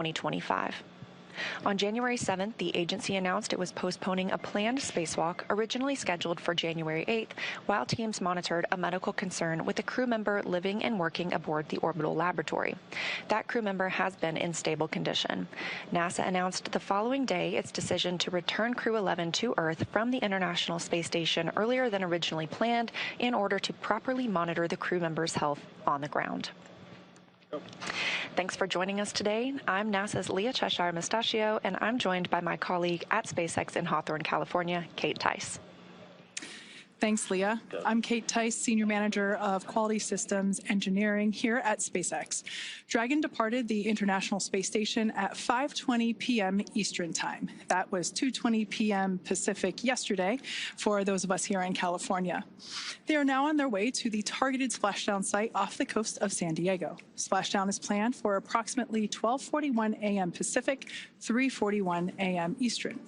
2025. On January 7th, the agency announced it was postponing a planned spacewalk originally scheduled for January 8th, while teams monitored a medical concern with a crew member living and working aboard the orbital laboratory. That crew member has been in stable condition. NASA announced the following day its decision to return Crew 11 to Earth from the International Space Station earlier than originally planned in order to properly monitor the crew member's health on the ground. Thanks for joining us today. I'm NASA's Leah Cheshire Mustachio, and I'm joined by my colleague at SpaceX in Hawthorne, California, Kate Tice. Thanks, Leah. I'm Kate Tice, Senior Manager of Quality Systems Engineering here at SpaceX. Dragon departed the International Space Station at 5:20 p.m. Eastern Time. That was 2:20 p.m. Pacific yesterday for those of us here in California. They are now on their way to the targeted splashdown site off the coast of San Diego. Splashdown is planned for approximately 12:41 a.m. Pacific, 3:41 a.m. Eastern.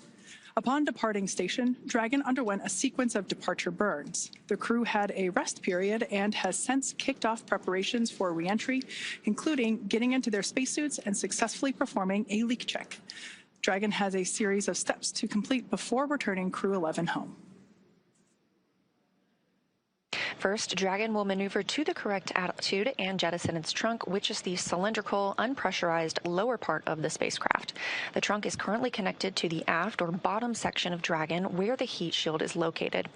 Upon departing station, Dragon underwent a sequence of departure burns. The crew had a rest period and has since kicked off preparations for re-entry, including getting into their spacesuits and successfully performing a leak check. Dragon has a series of steps to complete before returning Crew 11 home. First, Dragon will maneuver to the correct altitude and jettison its trunk, which is the cylindrical, unpressurized lower part of the spacecraft. The trunk is currently connected to the aft or bottom section of Dragon, where the heat shield is located.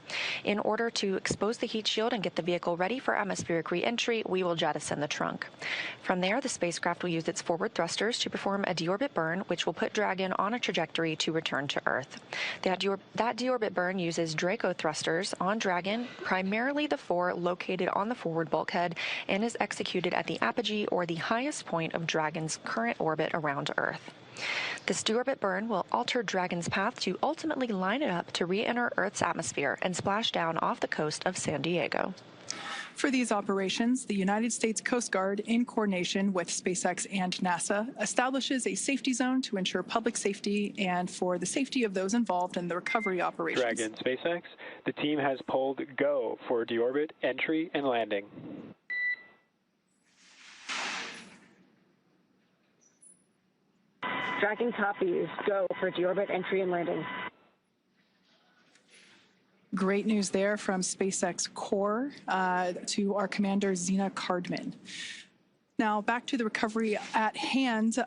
In order to expose the heat shield and get the vehicle ready for atmospheric re-entry, we will jettison the trunk. From there, the spacecraft will use its forward thrusters to perform a deorbit burn, which will put Dragon on a trajectory to return to Earth. That deorbit burn uses Draco thrusters on Dragon, primarily the four located on the forward bulkhead, and is executed at the apogee or the highest point of Dragon's current orbit around Earth. This deorbit burn will alter Dragon's path to ultimately line it up to re-enter Earth's atmosphere and splash down off the coast of San Diego. For these operations, the United States Coast Guard, in coordination with SpaceX and NASA, establishes a safety zone to ensure public safety and for the safety of those involved in the recovery operations. Dragon SpaceX, the team has pulled go for deorbit entry and landing. Dragon copies. Go for deorbit entry and landing. Great news there from SpaceX Core to our commander, Zena Cardman. Now, back to the recovery at hand,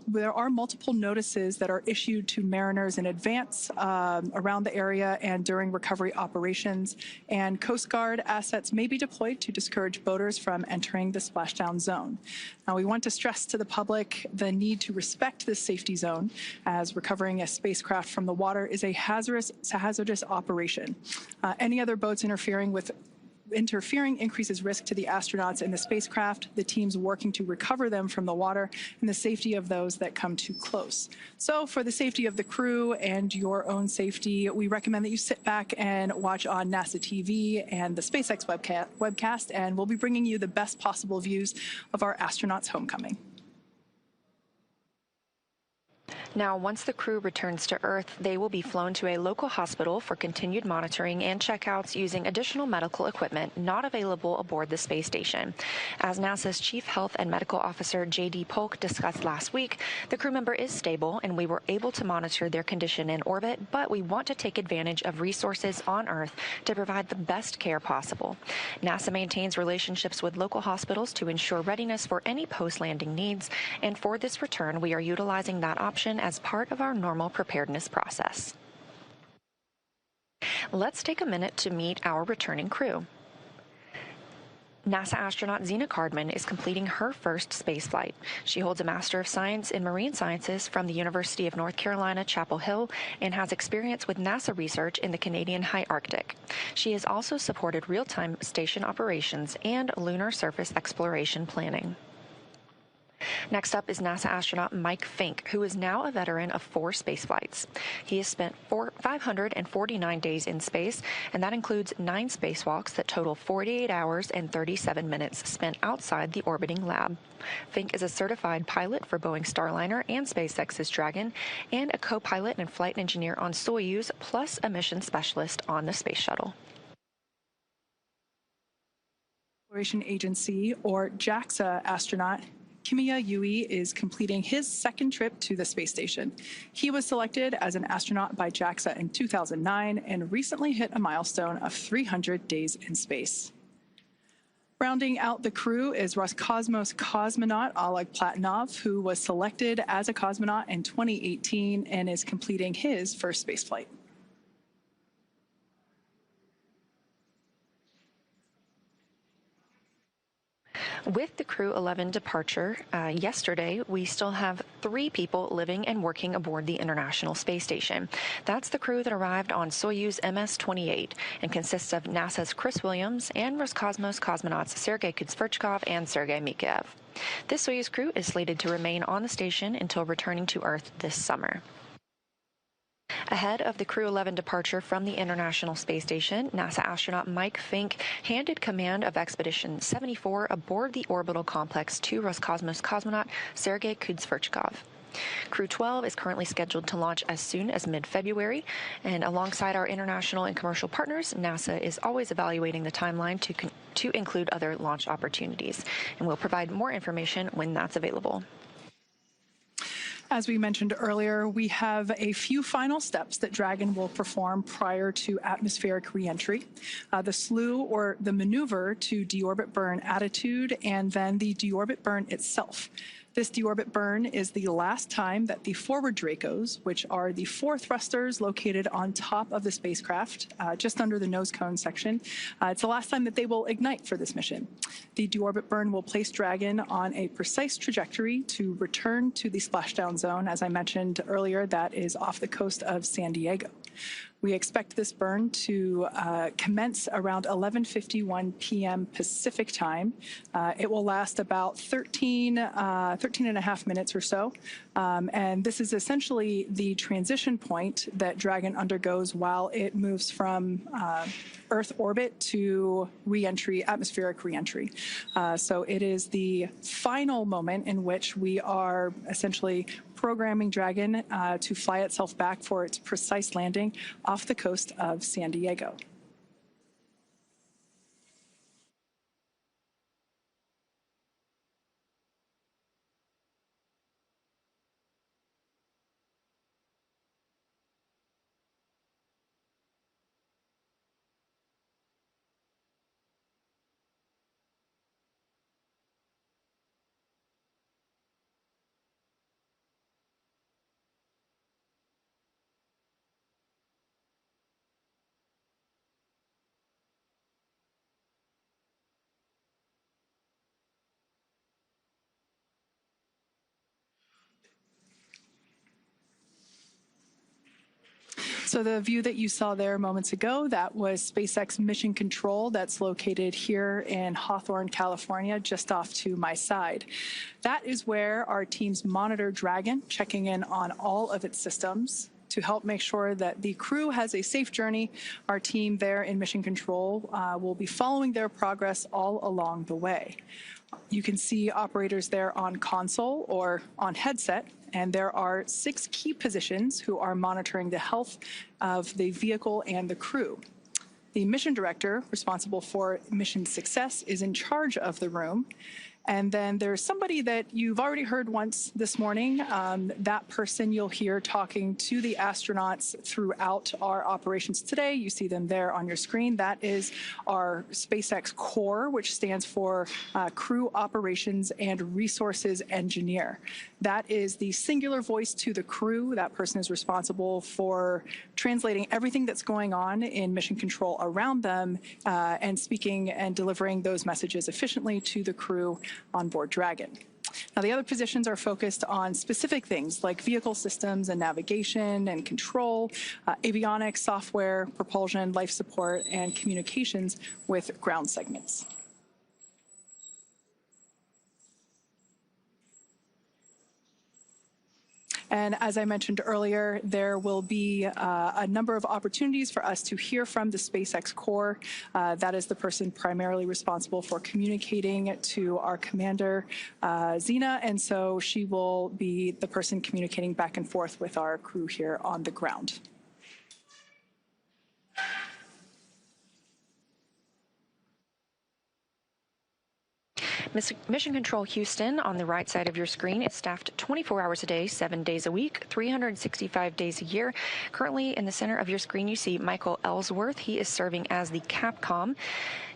there are multiple notices that are issued to mariners in advance around the area and during recovery operations, and Coast Guard assets may be deployed to discourage boaters from entering the splashdown zone. Now, we want to stress to the public the need to respect this safety zone, as recovering a spacecraft from the water is a hazardous operation. Any other boats interfering increases risk to the astronauts and the spacecraft, the teams working to recover them from the water, and the safety of those that come too close. So for the safety of the crew and your own safety, we recommend that you sit back and watch on NASA TV and the SpaceX webcast, and we'll be bringing you the best possible views of our astronauts' homecoming. Now, once the crew returns to Earth, they will be flown to a local hospital for continued monitoring and checkouts using additional medical equipment not available aboard the space station. As NASA's Chief Health and Medical Officer J.D. Polk discussed last week, the crew member is stable and we were able to monitor their condition in orbit, but we want to take advantage of resources on Earth to provide the best care possible. NASA maintains relationships with local hospitals to ensure readiness for any post-landing needs, and for this return, we are utilizing that option as part of our normal preparedness process. Let's take a minute to meet our returning crew. NASA astronaut Zena Cardman is completing her first spaceflight. She holds a Master of Science in Marine Sciences from the University of North Carolina, Chapel Hill, and has experience with NASA research in the Canadian High Arctic. She has also supported real-time station operations and lunar surface exploration planning. Next up is NASA astronaut Mike Fink, who is now a veteran of 4 spaceflights. He has spent 549 days in space, and that includes 9 spacewalks that total 48 hours and 37 minutes spent outside the orbiting lab. Fink is a certified pilot for Boeing Starliner and SpaceX's Dragon, and a co-pilot and flight engineer on Soyuz, plus a mission specialist on the Space Shuttle. Exploration Agency, or JAXA astronaut Kimiya Yui is completing his second trip to the space station. He was selected as an astronaut by JAXA in 2009 and recently hit a milestone of 300 days in space. Rounding out the crew is Roscosmos cosmonaut Oleg Platonov, who was selected as a cosmonaut in 2018 and is completing his first spaceflight. With the Crew 11 departure yesterday, we still have 3 people living and working aboard the International Space Station. That's the crew that arrived on Soyuz MS-28 and consists of NASA's Chris Williams and Roscosmos cosmonauts Sergei Kudzverchkov and Sergei Mikheyev. This Soyuz crew is slated to remain on the station until returning to Earth this summer. Ahead of the Crew 11 departure from the International Space Station, NASA astronaut Mike Fink handed command of Expedition 74 aboard the orbital complex to Roscosmos cosmonaut Sergei Kudzverchkov. Crew 12 is currently scheduled to launch as soon as mid-February, and alongside our international and commercial partners, NASA is always evaluating the timeline to include other launch opportunities, and we'll provide more information when that's available. As we mentioned earlier, we have a few final steps that Dragon will perform prior to atmospheric reentry. The slew or the maneuver to deorbit burn attitude and then the deorbit burn itself. This deorbit burn is the last time that the forward Dracos, which are the 4 thrusters located on top of the spacecraft, just under the nose cone section, it's the last time that they will ignite for this mission. The deorbit burn will place Dragon on a precise trajectory to return to the splashdown zone. As I mentioned earlier, that is off the coast of San Diego. We expect this burn to commence around 11:51 p.m. Pacific time. It will last about 13 and a half minutes or so. And this is essentially the transition point that Dragon undergoes while it moves from Earth orbit to reentry, atmospheric reentry. So it is the final moment in which we are essentially programming Dragon to fly itself back for its precise landing off the coast of San Diego. So the view that you saw there moments ago, that was SpaceX Mission Control that's located here in Hawthorne, California, just off to my side. That is where our teams monitor Dragon, checking in on all of its systems to help make sure that the crew has a safe journey. Our team there in Mission Control will be following their progress all along the way. You can see operators there on console or on headset, and there are 6 key positions who are monitoring the health of the vehicle and the crew. The mission director, responsible for mission success, is in charge of the room. And then there's somebody that you've already heard once this morning. That person you'll hear talking to the astronauts throughout our operations today. You see them there on your screen. That is our SpaceX Core, which stands for Crew Operations and Resources Engineer. That is the singular voice to the crew. That person is responsible for translating everything that's going on in mission control around them and speaking and delivering those messages efficiently to the crew on board Dragon. Now, the other positions are focused on specific things like vehicle systems and navigation and control, avionics, software, propulsion, life support, and communications with ground segments. And as I mentioned earlier, there will be a number of opportunities for us to hear from the SpaceX Core. That is the person primarily responsible for communicating to our commander, Xena, and so she will be the person communicating back and forth with our crew here on the ground. Mission Control Houston on the right side of your screen is staffed 24 hours a day, 7 days a week, 365 days a year. Currently in the center of your screen, you see Michael Ellsworth. He is serving as the Capcom.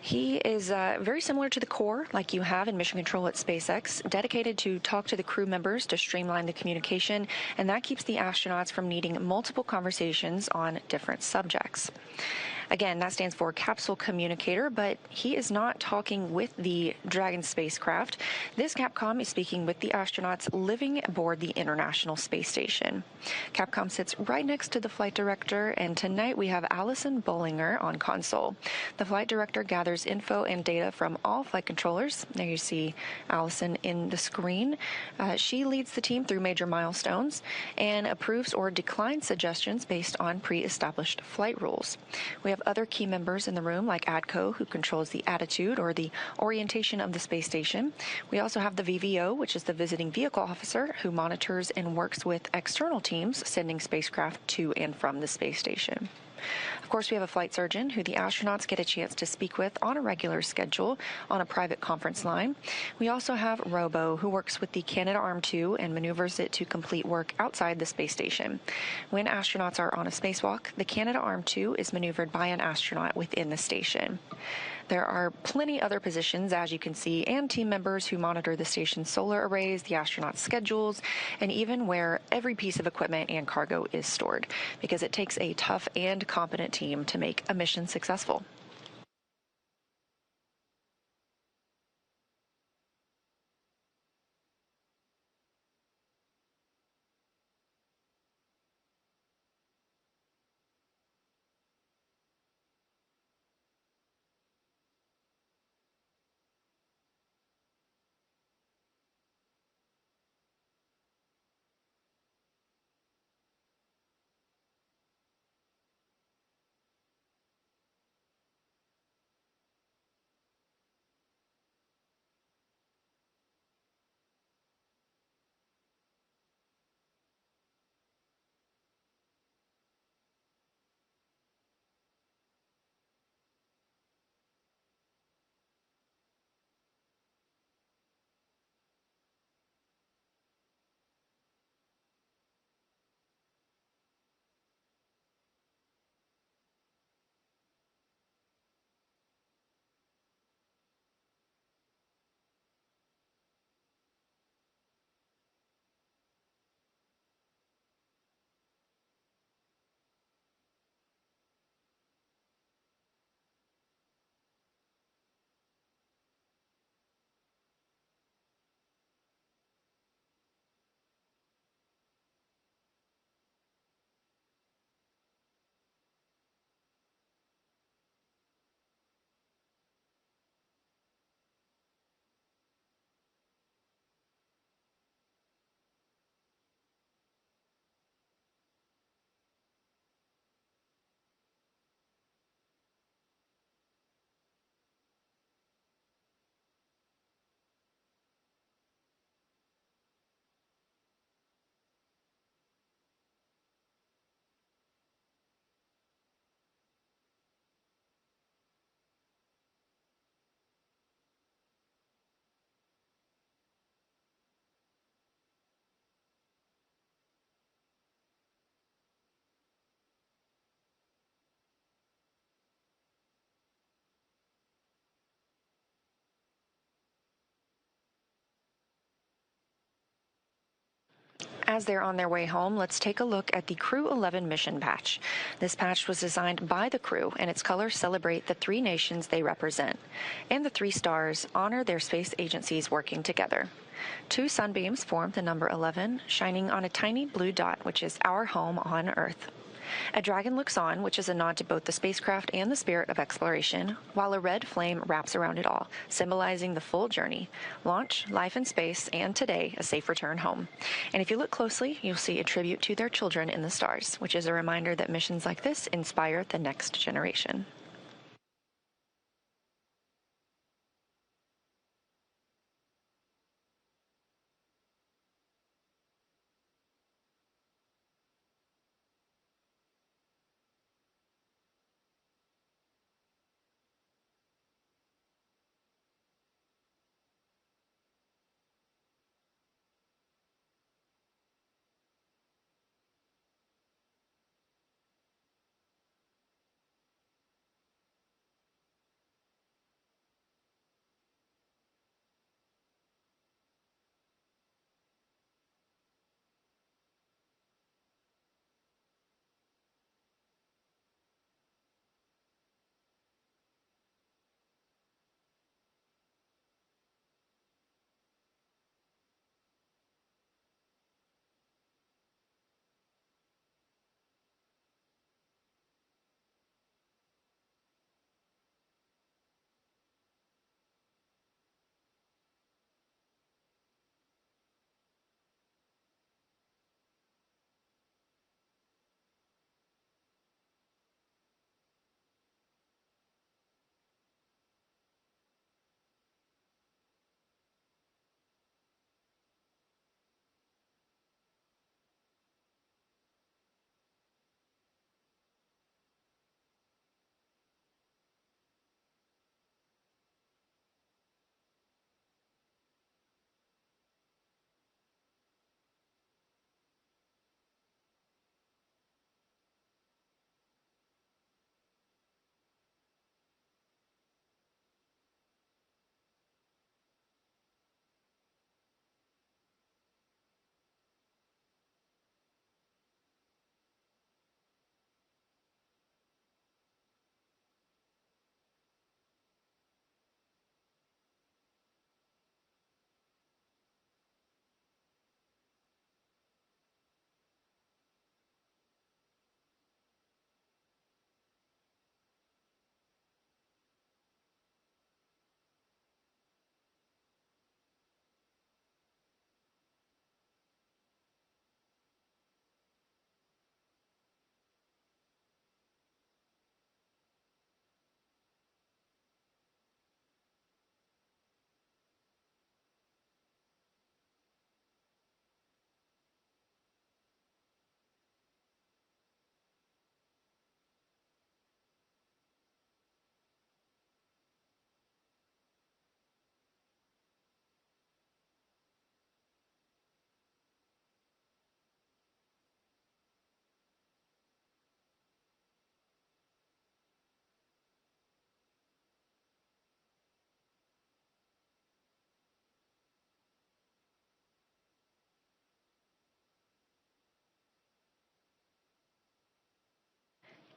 He is very similar to the core, like you have in Mission Control at SpaceX, dedicated to talk to the crew members to streamline the communication, and that keeps the astronauts from needing multiple conversations on different subjects. Again, that stands for capsule communicator, but he is not talking with the Dragon spacecraft. This Capcom is speaking with the astronauts living aboard the International Space Station. Capcom sits right next to the flight director, and tonight we have Allison Bollinger on console. The flight director gathers info and data from all flight controllers. There you see Allison in the screen. She leads the team through major milestones and approves or declines suggestions based on pre-established flight rules. We have other key members in the room like ADCO, who controls the attitude or the orientation of the space station. We also have the VVO, which is the visiting vehicle officer, who monitors and works with external teams sending spacecraft to and from the space station. Of course, we have a flight surgeon who the astronauts get a chance to speak with on a regular schedule on a private conference line. We also have Robo, who works with the Canadarm2 and maneuvers it to complete work outside the space station. When astronauts are on a spacewalk, the Canadarm2 is maneuvered by an astronaut within the station. There are plenty other positions, as you can see, and team members who monitor the station's solar arrays, the astronauts' schedules, and even where every piece of equipment and cargo is stored, because it takes a tough and competent team to make a mission successful. As they're on their way home, let's take a look at the Crew 11 mission patch. This patch was designed by the crew, and its colors celebrate the 3 nations they represent. And the 3 stars honor their space agencies working together. 2 sunbeams form the number 11, shining on a tiny blue dot, which is our home on Earth. A dragon looks on, which is a nod to both the spacecraft and the spirit of exploration, while a red flame wraps around it all, symbolizing the full journey: launch, life in space, and today, a safe return home. And if you look closely, you'll see a tribute to their children in the stars, which is a reminder that missions like this inspire the next generation.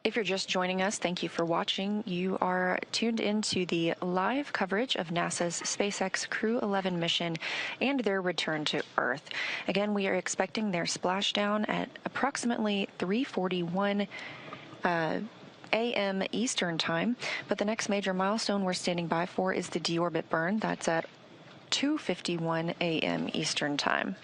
If you're just joining us, thank you for watching. You are tuned into the live coverage of NASA's SpaceX Crew 11 mission and their return to Earth. Again, we are expecting their splashdown at approximately 3:41 a.m. Eastern Time, but the next major milestone we're standing by for is the deorbit burn. That's at 2:51 a.m. Eastern Time.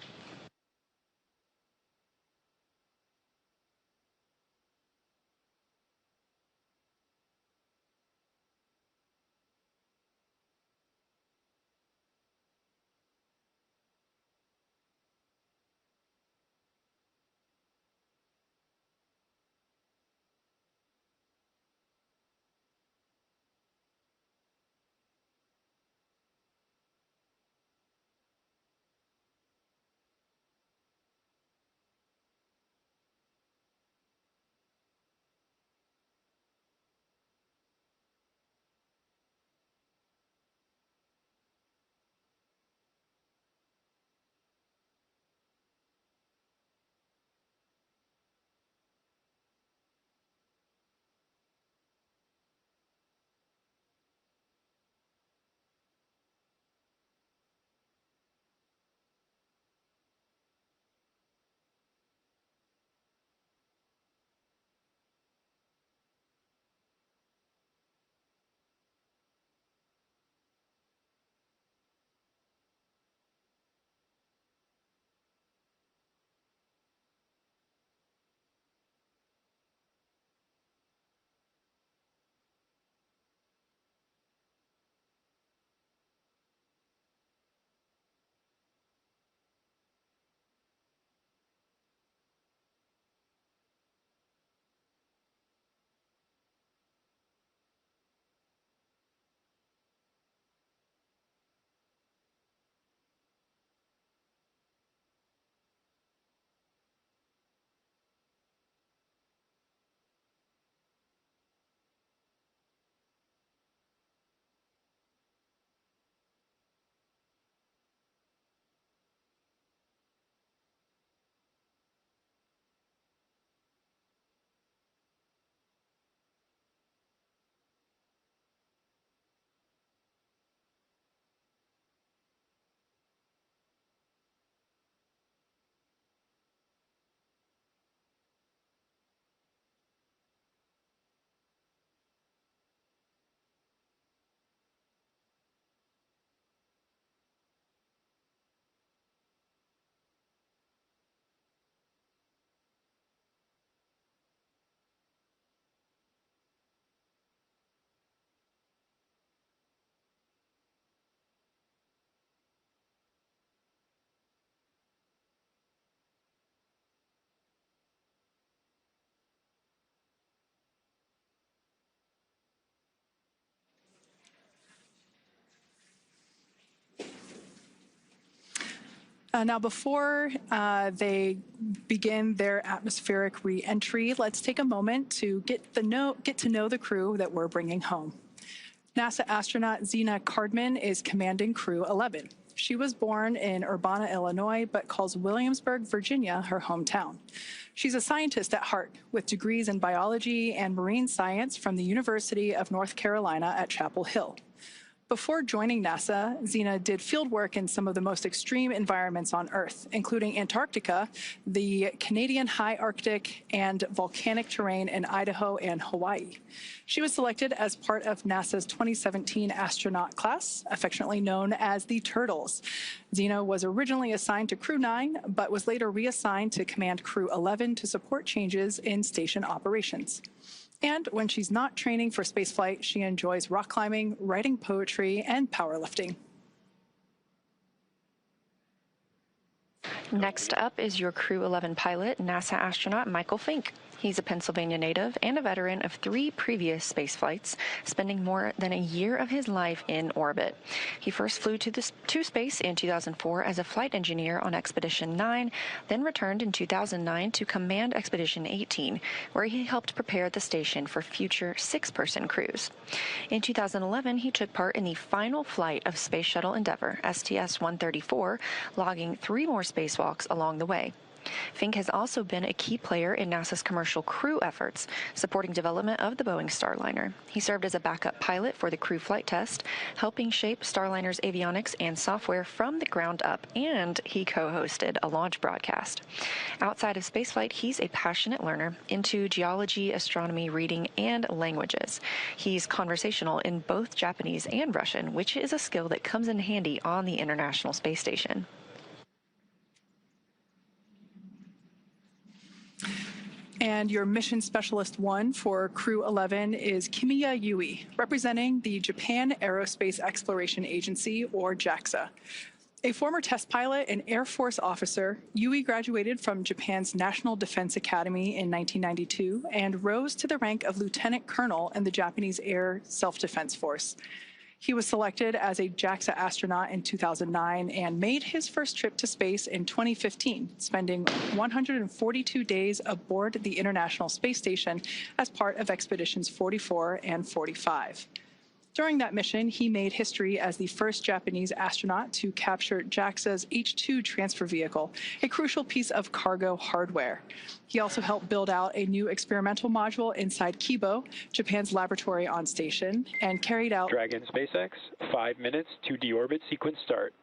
Now, before they begin their atmospheric re-entry, let's take a moment to get to know the crew that we're bringing home. NASA astronaut Zena Cardman is commanding Crew 11. She was born in Urbana, Illinois, but calls Williamsburg, Virginia, her hometown. She's a scientist at heart, with degrees in biology and marine science from the University of North Carolina at Chapel Hill. Before joining NASA, Zena did field work in some of the most extreme environments on Earth, including Antarctica, the Canadian high Arctic, and volcanic terrain in Idaho and Hawaii. She was selected as part of NASA's 2017 astronaut class, affectionately known as the Turtles. Zena was originally assigned to Crew 9, but was later reassigned to command Crew 11 to support changes in station operations. And when she's not training for spaceflight, she enjoys rock climbing, writing poetry, and powerlifting. Next up is your Crew 11 pilot, NASA astronaut Michael Fink. He's a Pennsylvania native and a veteran of 3 previous space flights, spending more than a year of his life in orbit. He first flew to space in 2004 as a flight engineer on Expedition 9, then returned in 2009 to command Expedition 18, where he helped prepare the station for future 6-person crews. In 2011, he took part in the final flight of Space Shuttle Endeavour, STS-134, logging 3 more spacewalks along the way. Fink has also been a key player in NASA's commercial crew efforts, supporting development of the Boeing Starliner. He served as a backup pilot for the crew flight test, helping shape Starliner's avionics and software from the ground up, and he co-hosted a launch broadcast. Outside of spaceflight, he's a passionate learner into geology, astronomy, reading, and languages. He's conversational in both Japanese and Russian, which is a skill that comes in handy on the International Space Station. And your Mission Specialist 1 for Crew 11 is Kimiya Yui, representing the Japan Aerospace Exploration Agency, or JAXA. A former test pilot and Air Force officer, Yui graduated from Japan's National Defense Academy in 1992 and rose to the rank of lieutenant colonel in the Japanese Air Self-Defense Force. He was selected as a JAXA astronaut in 2009 and made his first trip to space in 2015, spending 142 days aboard the International Space Station as part of Expeditions 44 and 45. During that mission, he made history as the first Japanese astronaut to capture JAXA's H-2 transfer vehicle, a crucial piece of cargo hardware. He also helped build out a new experimental module inside Kibo, Japan's laboratory on station, and carried out Dragon SpaceX, 5 minutes to deorbit sequence start.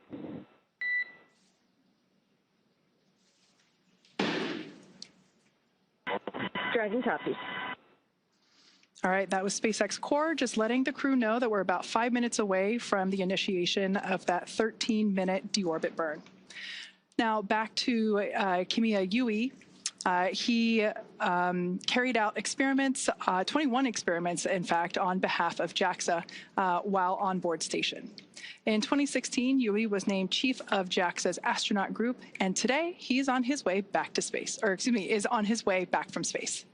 Dragon copies. All right, that was SpaceX Core, just letting the crew know that we're about 5 minutes away from the initiation of that 13-minute deorbit burn. Now, back to Kimiya Yui. He carried out experiments, 21 experiments, in fact, on behalf of JAXA while on board station. In 2016, Yui was named chief of JAXA's astronaut group, and today he's on his way back to space, or excuse me, is on his way back from space.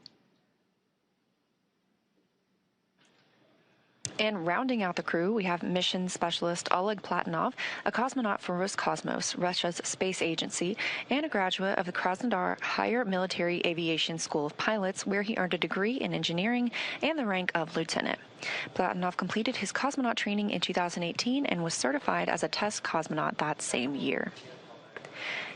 And rounding out the crew, we have mission specialist Oleg Platonov, a cosmonaut for Roscosmos, Russia's space agency, and a graduate of the Krasnodar Higher Military Aviation School of Pilots, where he earned a degree in engineering and the rank of lieutenant. Platonov completed his cosmonaut training in 2018 and was certified as a test cosmonaut that same year.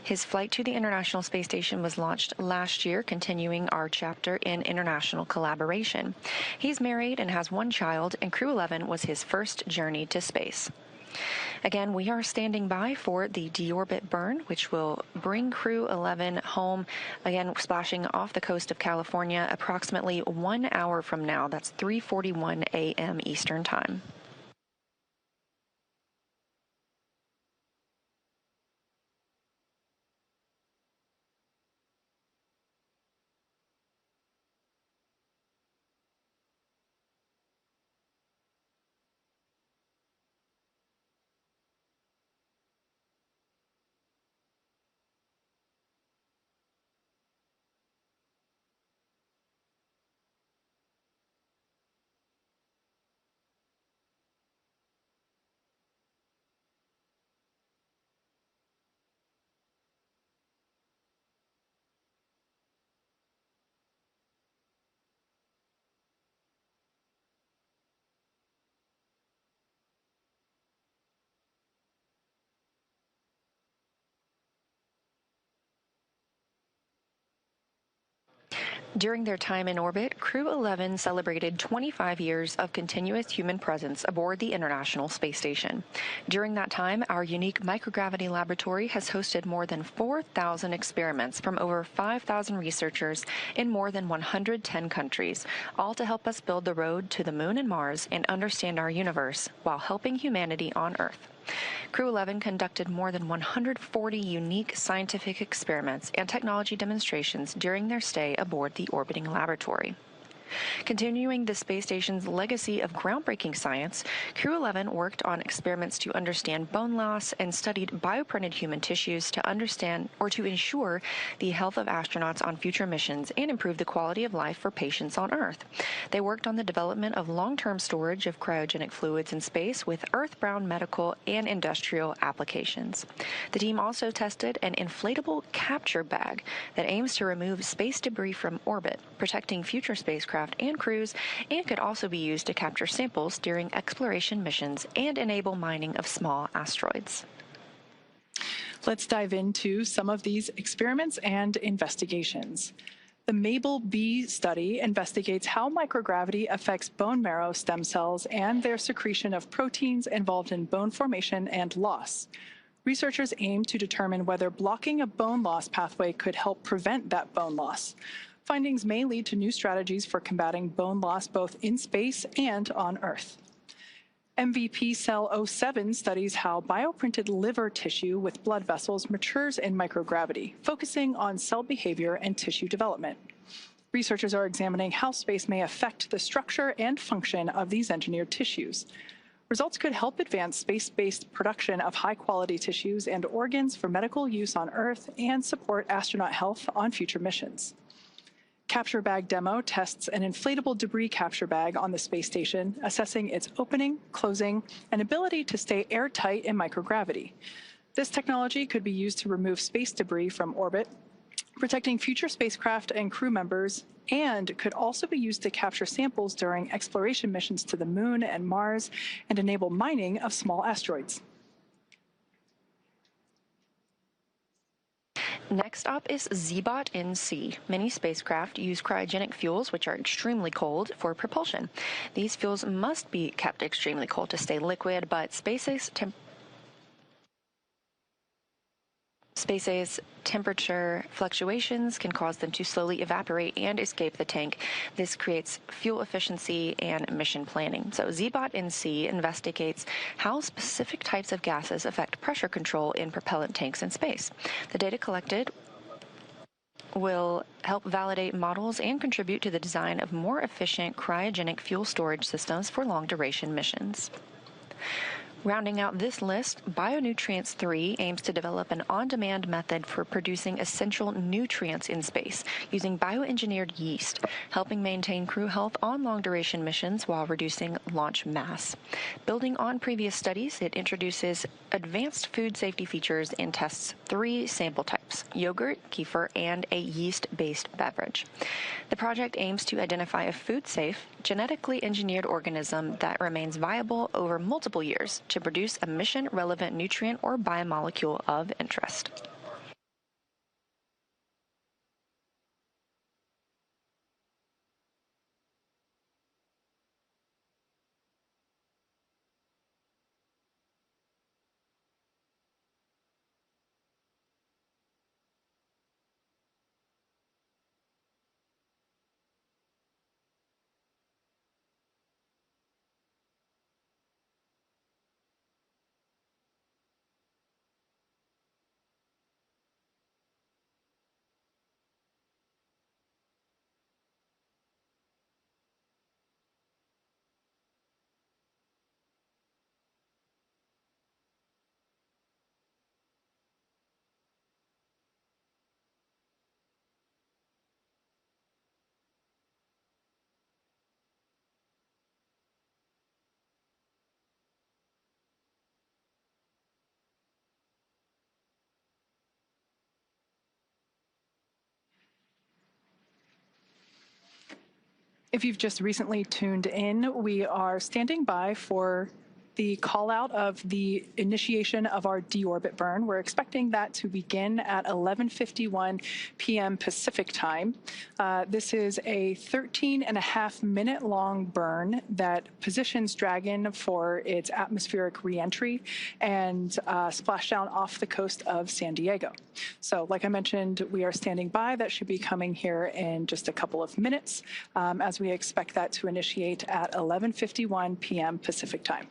His flight to the International Space Station was launched last year, continuing our chapter in international collaboration. He's married and has one child, and Crew 11 was his first journey to space. Again, we are standing by for the deorbit burn, which will bring Crew 11 home, again, splashing off the coast of California approximately 1 hour from now. That's 3:41 a.m. Eastern Time. During their time in orbit, Crew 11 celebrated 25 years of continuous human presence aboard the International Space Station. During that time, our unique microgravity laboratory has hosted more than 4,000 experiments from over 5,000 researchers in more than 110 countries, all to help us build the road to the Moon and Mars and understand our universe while helping humanity on Earth. Crew 11 conducted more than 140 unique scientific experiments and technology demonstrations during their stay aboard the orbiting laboratory. Continuing the space station's legacy of groundbreaking science, Crew 11 worked on experiments to understand bone loss and studied bioprinted human tissues to understand or to ensure the health of astronauts on future missions and improve the quality of life for patients on Earth. They worked on the development of long-term storage of cryogenic fluids in space with Earth-bound medical and industrial applications. The team also tested an inflatable capture bag that aims to remove space debris from orbit, protecting future spacecraft and crews, and could also be used to capture samples during exploration missions and enable mining of small asteroids. Let's dive into some of these experiments and investigations. The MABEL-B study investigates how microgravity affects bone marrow stem cells and their secretion of proteins involved in bone formation and loss. Researchers aim to determine whether blocking a bone loss pathway could help prevent that bone loss. Findings may lead to new strategies for combating bone loss both in space and on Earth. MVP Cell 07 studies how bioprinted liver tissue with blood vessels matures in microgravity, focusing on cell behavior and tissue development. Researchers are examining how space may affect the structure and function of these engineered tissues. Results could help advance space-based production of high-quality tissues and organs for medical use on Earth and support astronaut health on future missions. Capture Bag Demo tests an inflatable debris capture bag on the space station, assessing its opening, closing, and ability to stay airtight in microgravity. This technology could be used to remove space debris from orbit, protecting future spacecraft and crew members, and could also be used to capture samples during exploration missions to the Moon and Mars and enable mining of small asteroids. Next up is ZBOT-NC. Many spacecraft use cryogenic fuels, which are extremely cold, for propulsion. These fuels must be kept extremely cold to stay liquid, but space's temperature fluctuations can cause them to slowly evaporate and escape the tank. This creates fuel efficiency and mission planning. So ZBOT-NC investigates how specific types of gases affect pressure control in propellant tanks in space. The data collected will help validate models and contribute to the design of more efficient cryogenic fuel storage systems for long-duration missions. Rounding out this list, Bionutrients 3 aims to develop an on-demand method for producing essential nutrients in space using bioengineered yeast, helping maintain crew health on long-duration missions while reducing launch mass. Building on previous studies, it introduces advanced food safety features and tests 3 sample types: yogurt, kefir, and a yeast-based beverage. The project aims to identify a food-safe, genetically engineered organism that remains viable over multiple years to produce a mission-relevant nutrient or biomolecule of interest. If you've just recently tuned in, we are standing by for the call out of the initiation of our deorbit burn. We're expecting that to begin at 11:51 p.m. Pacific time. This is a 13.5-minute long burn that positions Dragon for its atmospheric reentry and splashdown off the coast of San Diego. So like I mentioned, we are standing by. That should be coming here in just a couple of minutes as we expect that to initiate at 11:51 p.m. Pacific time.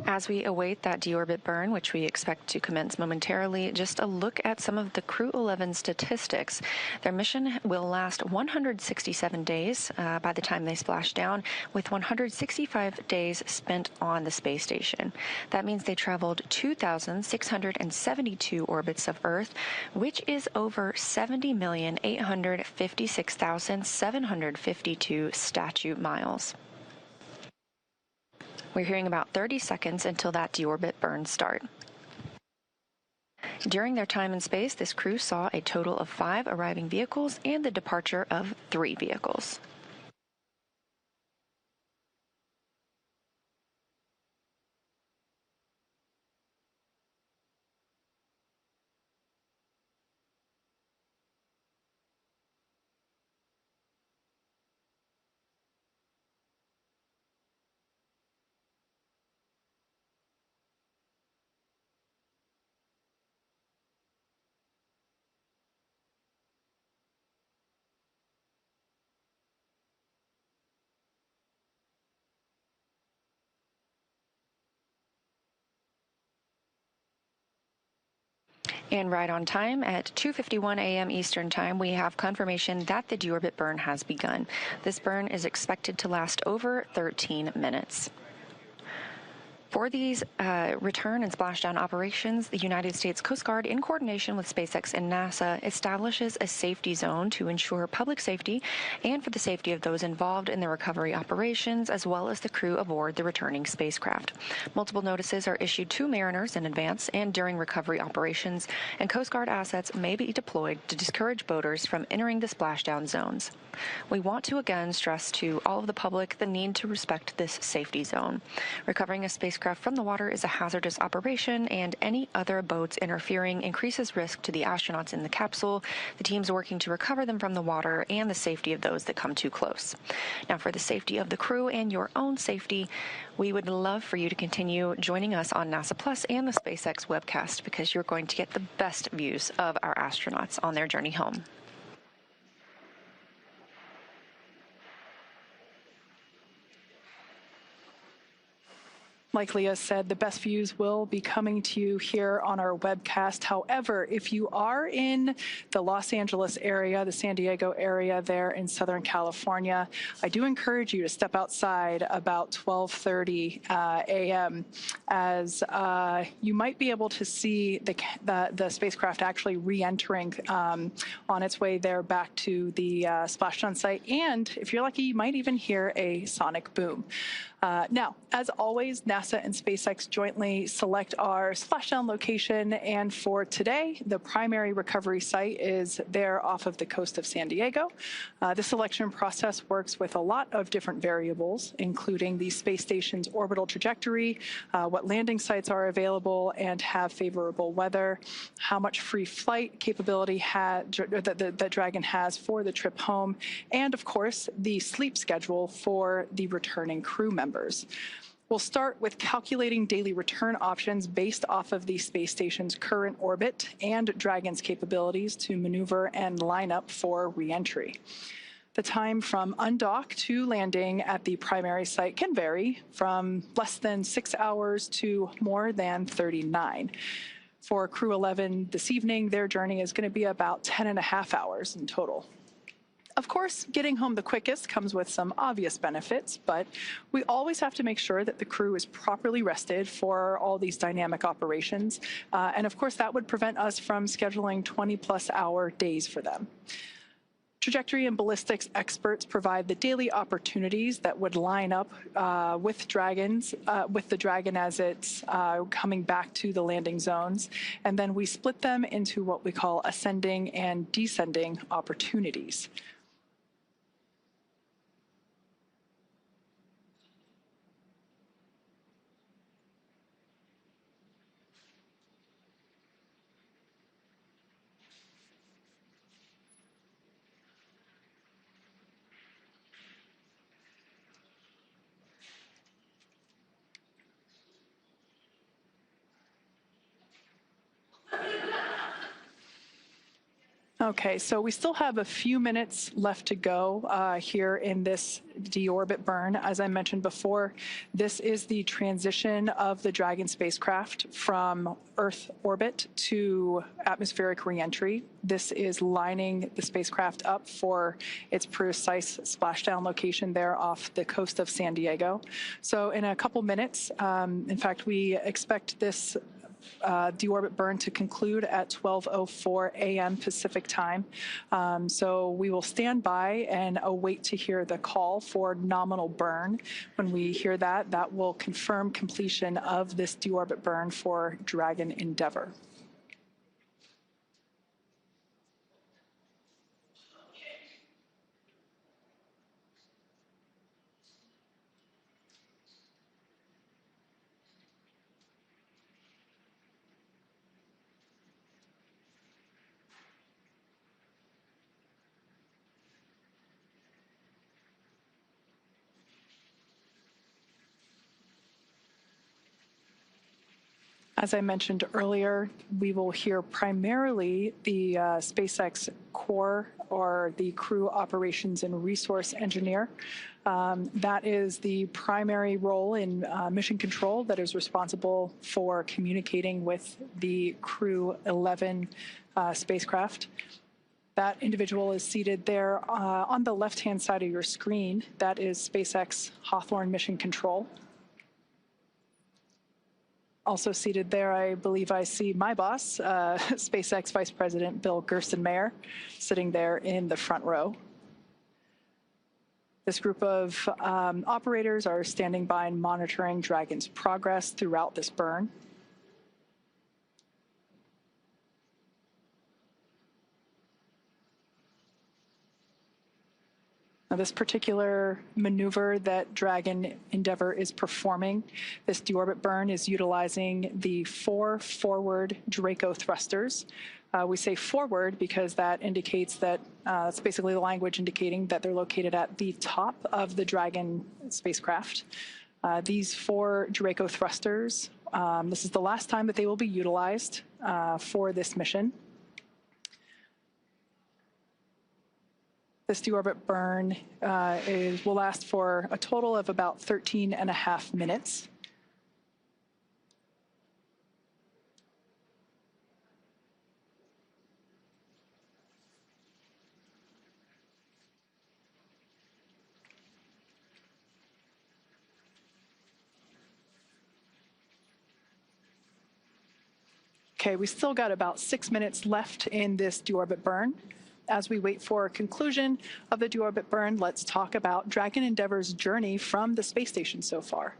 As we await that deorbit burn, which we expect to commence momentarily, just a look at some of the Crew 11 statistics. Their mission will last 167 days by the time they splash down, with 165 days spent on the space station. That means they traveled 2,672 orbits of Earth, which is over 70,856,752 statute miles. We're hearing about 30 seconds until that deorbit burn start. During their time in space, this crew saw a total of 5 arriving vehicles and the departure of 3 vehicles. And right on time, at 2:51 a.m. Eastern Time, we have confirmation that the deorbit burn has begun. This burn is expected to last over 13 minutes. For these return and splashdown operations, the United States Coast Guard, in coordination with SpaceX and NASA, establishes a safety zone to ensure public safety and for the safety of those involved in the recovery operations, as well as the crew aboard the returning spacecraft. Multiple notices are issued to mariners in advance and during recovery operations, and Coast Guard assets may be deployed to discourage boaters from entering the splashdown zones. We want to again stress to all of the public the need to respect this safety zone. Recovering a spacecraft from the water is a hazardous operation, and any other boats interfering increases risk to the astronauts in the capsule, the teams working to recover them from the water, and the safety of those that come too close. Now, for the safety of the crew and your own safety, we would love for you to continue joining us on NASA Plus and the SpaceX webcast, because you're going to get the best views of our astronauts on their journey home. Like Leah said, the best views will be coming to you here on our webcast. However, if you are in the Los Angeles area, the San Diego area there in Southern California, I do encourage you to step outside about 12:30 a.m. as you might be able to see the spacecraft actually re-entering on its way there back to the splashdown site. And if you're lucky, you might even hear a sonic boom. Now, as always, NASA and SpaceX jointly select our splashdown location, and for today, the primary recovery site is there off of the coast of San Diego. The selection process works with a lot of different variables, including the space station's orbital trajectory, what landing sites are available and have favorable weather, how much free flight capability that Dragon has for the trip home, and of course, the sleep schedule for the returning crew members. We'll start with calculating daily return options based off of the space station's current orbit and Dragon's capabilities to maneuver and line up for re-entry. The time from undock to landing at the primary site can vary from less than 6 hours to more than 39. For Crew 11 this evening, their journey is going to be about 10.5 hours in total. Of course, getting home the quickest comes with some obvious benefits, but we always have to make sure that the crew is properly rested for all these dynamic operations. And of course, that would prevent us from scheduling 20-plus hour days for them. Trajectory and ballistics experts provide the daily opportunities that would line up with the Dragon as it's coming back to the landing zones. And then we split them into what we call ascending and descending opportunities. Okay, so we still have a few minutes left to go here in this deorbit burn. As I mentioned before, this is the transition of the Dragon spacecraft from Earth orbit to atmospheric reentry. This is lining the spacecraft up for its precise splashdown location there off the coast of San Diego. So in a couple minutes, in fact, we expect this deorbit burn to conclude at 12:04 a.m. Pacific time. So we will stand by and await to hear the call for nominal burn. When we hear that, that will confirm completion of this deorbit burn for Dragon Endeavour. As I mentioned earlier, we will hear primarily the SpaceX core or the crew operations and resource engineer. That is the primary role in mission control that is responsible for communicating with the Crew 11 spacecraft. That individual is seated there on the left-hand side of your screen. That is SpaceX Hawthorne Mission Control. Also seated there, I believe I see my boss, SpaceX Vice President Bill Gerstenmaier, sitting there in the front row. This group of operators are standing by and monitoring Dragon's progress throughout this burn. Now, this particular maneuver that Dragon Endeavour is performing, this deorbit burn, is utilizing the 4 forward Draco thrusters. We say forward because that indicates that it's basically the language indicating that they're located at the top of the Dragon spacecraft. These 4 Draco thrusters, this is the last time that they will be utilized for this mission. This deorbit burn will last for a total of about 13.5 minutes. Okay, we still got about 6 minutes left in this deorbit burn. As we wait for a conclusion of the deorbit burn, let's talk about Dragon Endeavour's journey from the space station so far.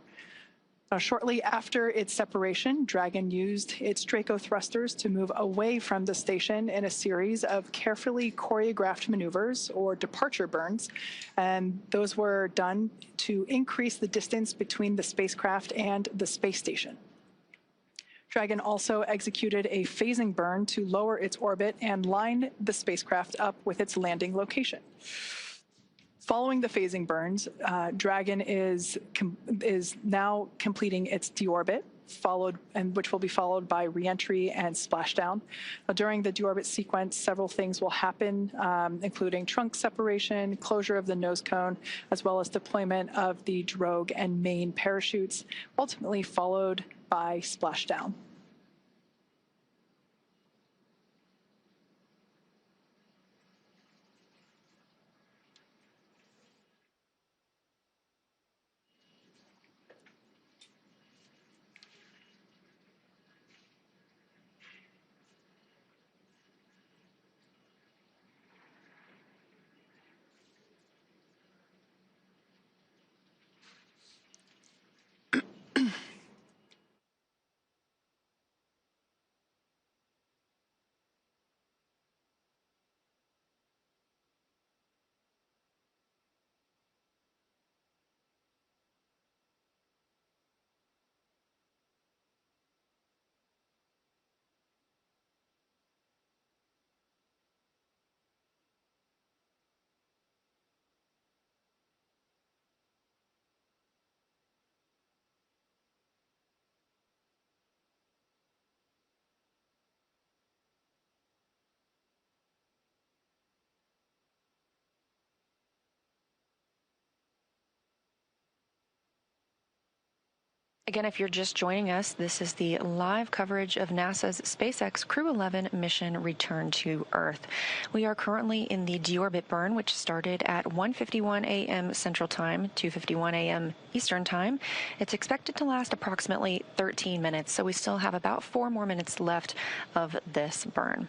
Shortly after its separation, Dragon used its Draco thrusters to move away from the station in a series of carefully choreographed maneuvers, or departure burns, and those were done to increase the distance between the spacecraft and the space station. Dragon also executed a phasing burn to lower its orbit and line the spacecraft up with its landing location. Following the phasing burns, Dragon is now completing its deorbit, which will be followed by reentry and splashdown. During the deorbit sequence, several things will happen, including trunk separation, closure of the nose cone, as well as deployment of the drogue and main parachutes, ultimately followed by splashdown. Again, if you're just joining us, this is the live coverage of NASA's SpaceX Crew 11 mission return to Earth. We are currently in the deorbit burn, which started at 1:51 a.m. Central Time, 2:51 a.m. Eastern Time. It's expected to last approximately 13 minutes, so we still have about 4 more minutes left of this burn.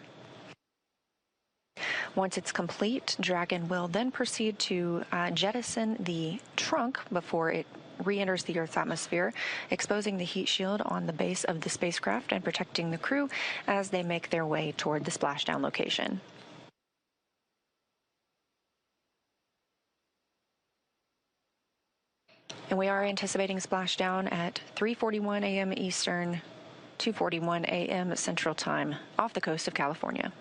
Once it's complete, Dragon will then proceed to jettison the trunk before it re-enters the Earth's atmosphere, exposing the heat shield on the base of the spacecraft and protecting the crew as they make their way toward the splashdown location. And we are anticipating splashdown at 3:41 a.m. Eastern, 2:41 a.m. Central Time off the coast of California.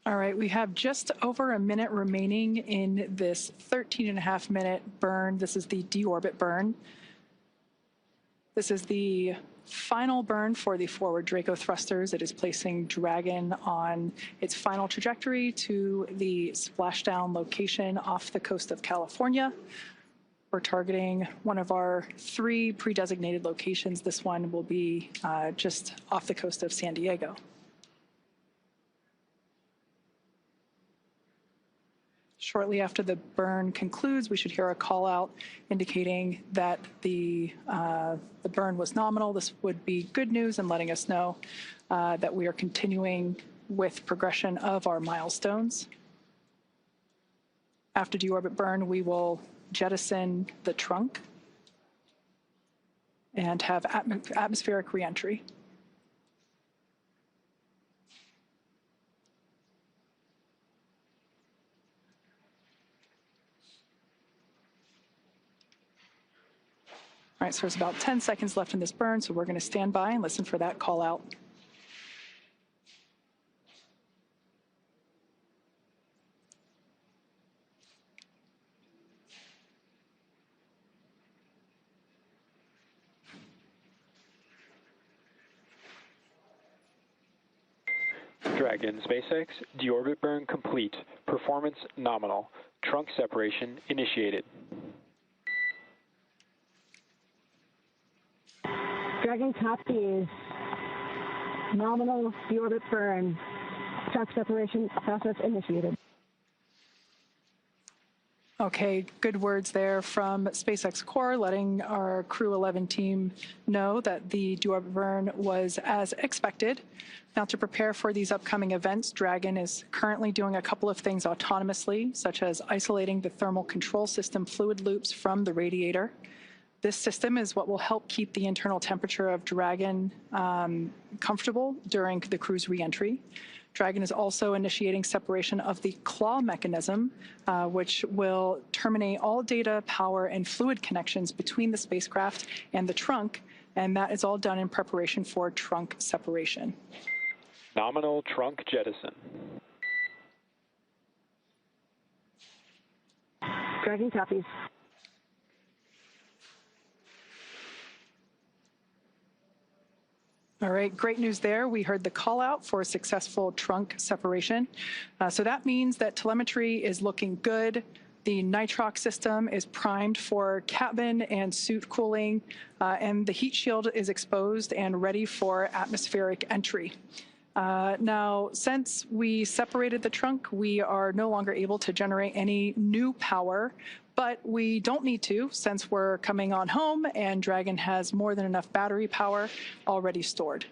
All right, we have just over a minute remaining in this 13.5-minute burn. This is the deorbit burn. This is the final burn for the forward Draco thrusters. It is placing Dragon on its final trajectory to the splashdown location off the coast of California. We're targeting one of our 3 pre-designated locations. This one will be just off the coast of San Diego. Shortly after the burn concludes, we should hear a call out indicating that the burn was nominal. This would be good news and letting us know that we are continuing with progression of our milestones. After deorbit burn, we will jettison the trunk and have atmospheric reentry. All right, so there's about 10 seconds left in this burn, so we're going to stand by and listen for that call out. Dragon SpaceX, deorbit burn complete. Performance nominal. Trunk separation initiated. Dragon copies. Nominal deorbit burn. Trunk separation process initiated. Okay, good words there from SpaceX Core, letting our Crew 11 team know that the deorbit burn was as expected. Now, to prepare for these upcoming events, Dragon is currently doing a couple of things autonomously, such as isolating the thermal control system fluid loops from the radiator. This system is what will help keep the internal temperature of Dragon comfortable during the crew's reentry. Dragon is also initiating separation of the claw mechanism, which will terminate all data, power, and fluid connections between the spacecraft and the trunk, and that is all done in preparation for trunk separation. Nominal trunk jettison. Dragon copies. All right, great news there. We heard the call out for successful trunk separation. So that means that telemetry is looking good. The nitrox system is primed for cabin and suit cooling, and the heat shield is exposed and ready for atmospheric entry. Now, since we separated the trunk, we are no longer able to generate any new power, but we don't need to since we're coming on home and Dragon has more than enough battery power already stored.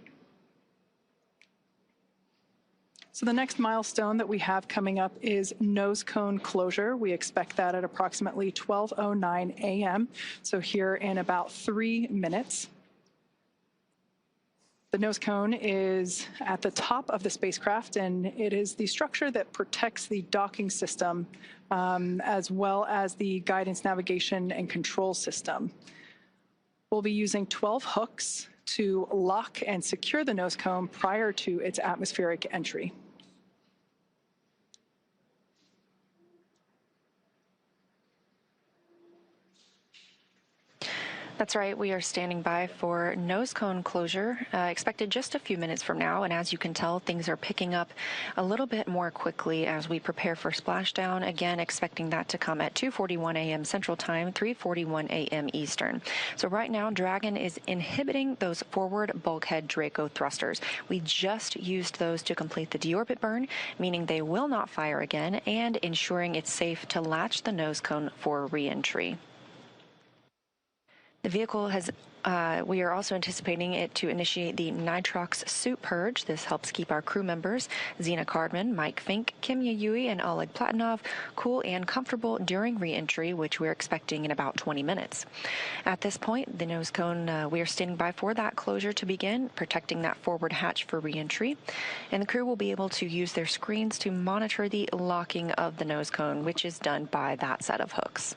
So the next milestone that we have coming up is nose cone closure. We expect that at approximately 12:09 a.m., so here in about 3 minutes. The nose cone is at the top of the spacecraft, and it is the structure that protects the docking system as well as the guidance, navigation, and control system. We'll be using 12 hooks to lock and secure the nose cone prior to its atmospheric entry. That's right, we are standing by for nose cone closure, expected just a few minutes from now, and as you can tell, things are picking up a little bit more quickly as we prepare for splashdown, again expecting that to come at 2:41 a.m. Central Time, 3:41 a.m. Eastern. So right now, Dragon is inhibiting those forward bulkhead Draco thrusters. We just used those to complete the deorbit burn, meaning they will not fire again, and ensuring it's safe to latch the nose cone for re-entry. The vehicle has, we are also anticipating it to initiate the nitrox suit purge. This helps keep our crew members, Zena Cardman, Mike Fink, Kim Yayui, and Oleg Platonov, cool and comfortable during re-entry, which we're expecting in about 20 minutes. At this point, the nose cone, we are standing by for that closure to begin, protecting that forward hatch for re-entry. And the crew will be able to use their screens to monitor the locking of the nose cone, which is done by that set of hooks.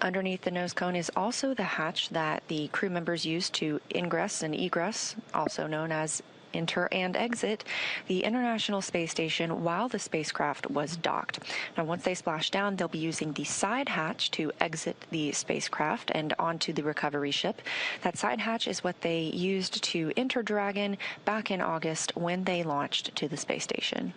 Underneath the nose cone is also the hatch that the crew members use to ingress and egress, also known as enter and exit, the International Space Station while the spacecraft was docked. Now, once they splash down, they'll be using the side hatch to exit the spacecraft and onto the recovery ship. That side hatch is what they used to enter Dragon back in August when they launched to the space station.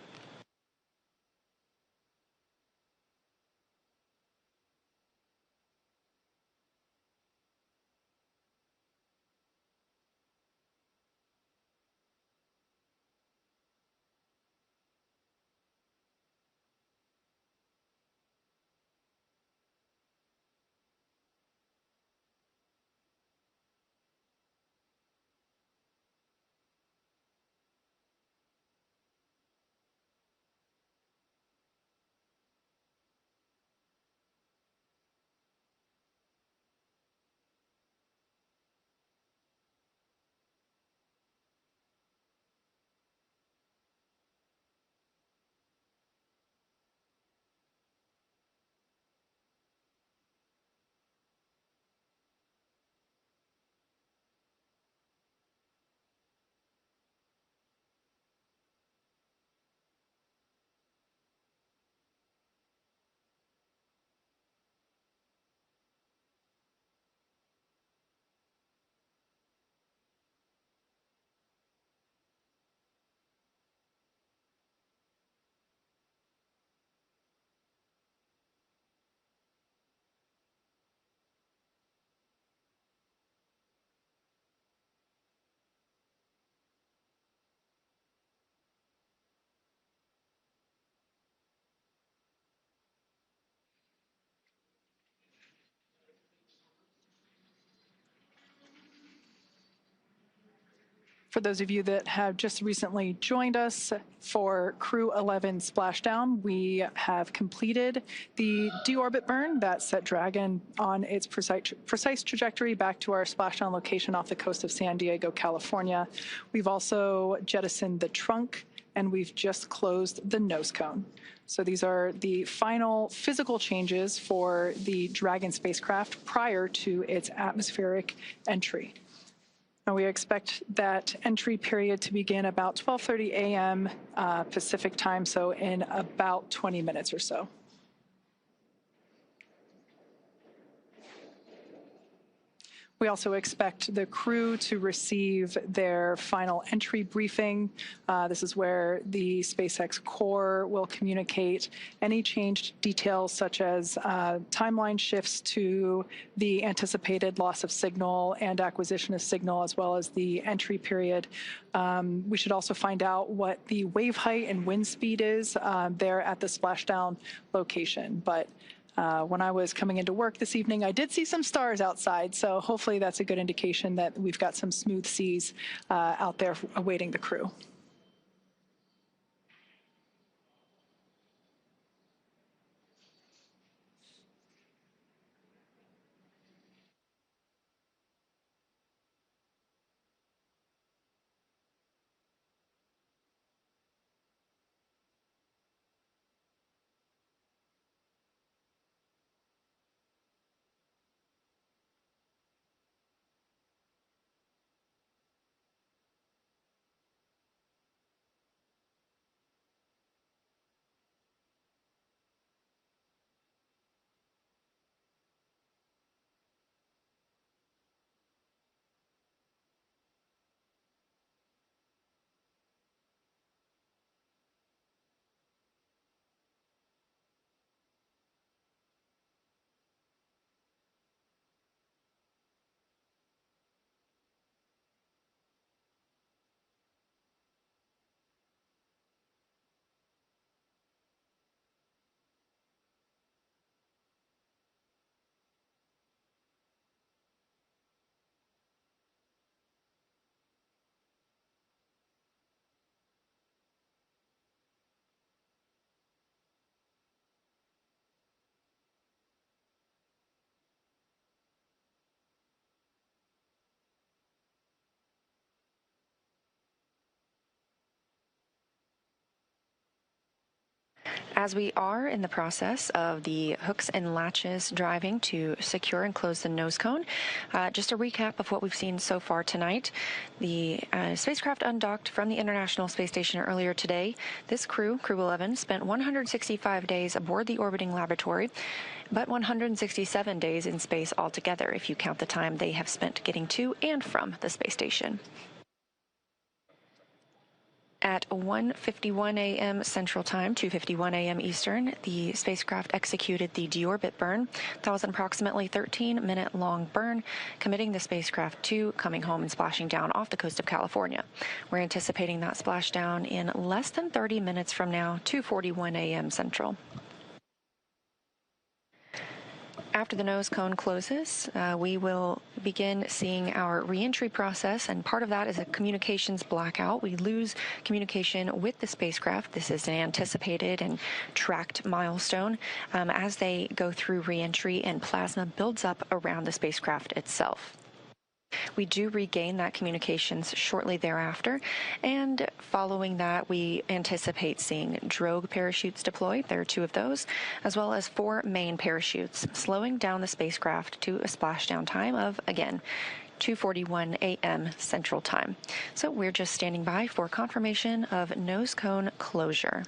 For those of you that have just recently joined us for Crew 11 Splashdown, we have completed the deorbit burn that set Dragon on its precise trajectory back to our splashdown location off the coast of San Diego, California. We've also jettisoned the trunk, and we've just closed the nose cone. So these are the final physical changes for the Dragon spacecraft prior to its atmospheric entry. And we expect that entry period to begin about 12:30 a.m. Pacific time, so in about 20 minutes or so. We also expect the crew to receive their final entry briefing. This is where the SpaceX core will communicate any changed details, such as timeline shifts to the anticipated loss of signal and acquisition of signal, as well as the entry period. We should also find out what the wave height and wind speed is there at the splashdown location. But when I was coming into work this evening, I did see some stars outside, so hopefully that's a good indication that we've got some smooth seas out there awaiting the crew. As we are in the process of the hooks and latches driving to secure and close the nose cone, just a recap of what we've seen so far tonight. The spacecraft undocked from the International Space Station earlier today. This crew, Crew 11, spent 165 days aboard the orbiting laboratory, but 167 days in space altogether, if you count the time they have spent getting to and from the space station. At 1:51 a.m. Central Time, 2:51 a.m. Eastern, the spacecraft executed the deorbit burn. That was an approximately 13-minute-long burn, committing the spacecraft to coming home and splashing down off the coast of California. We're anticipating that splashdown in less than 30 minutes from now, 2:41 a.m. Central. After the nose cone closes, we will begin seeing our reentry process, and part of that is a communications blackout. We lose communication with the spacecraft. This is an anticipated and tracked milestone as they go through reentry and plasma builds up around the spacecraft itself. We do regain that communications shortly thereafter, and following that, we anticipate seeing drogue parachutes deployed. There are 2 of those, as well as 4 main parachutes, slowing down the spacecraft to a splashdown time of, again, 2:41 a.m. Central Time. So we're just standing by for confirmation of nose cone closure.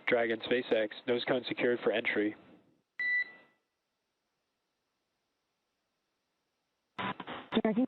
Dragon SpaceX, nose cone secured for entry. Dragon.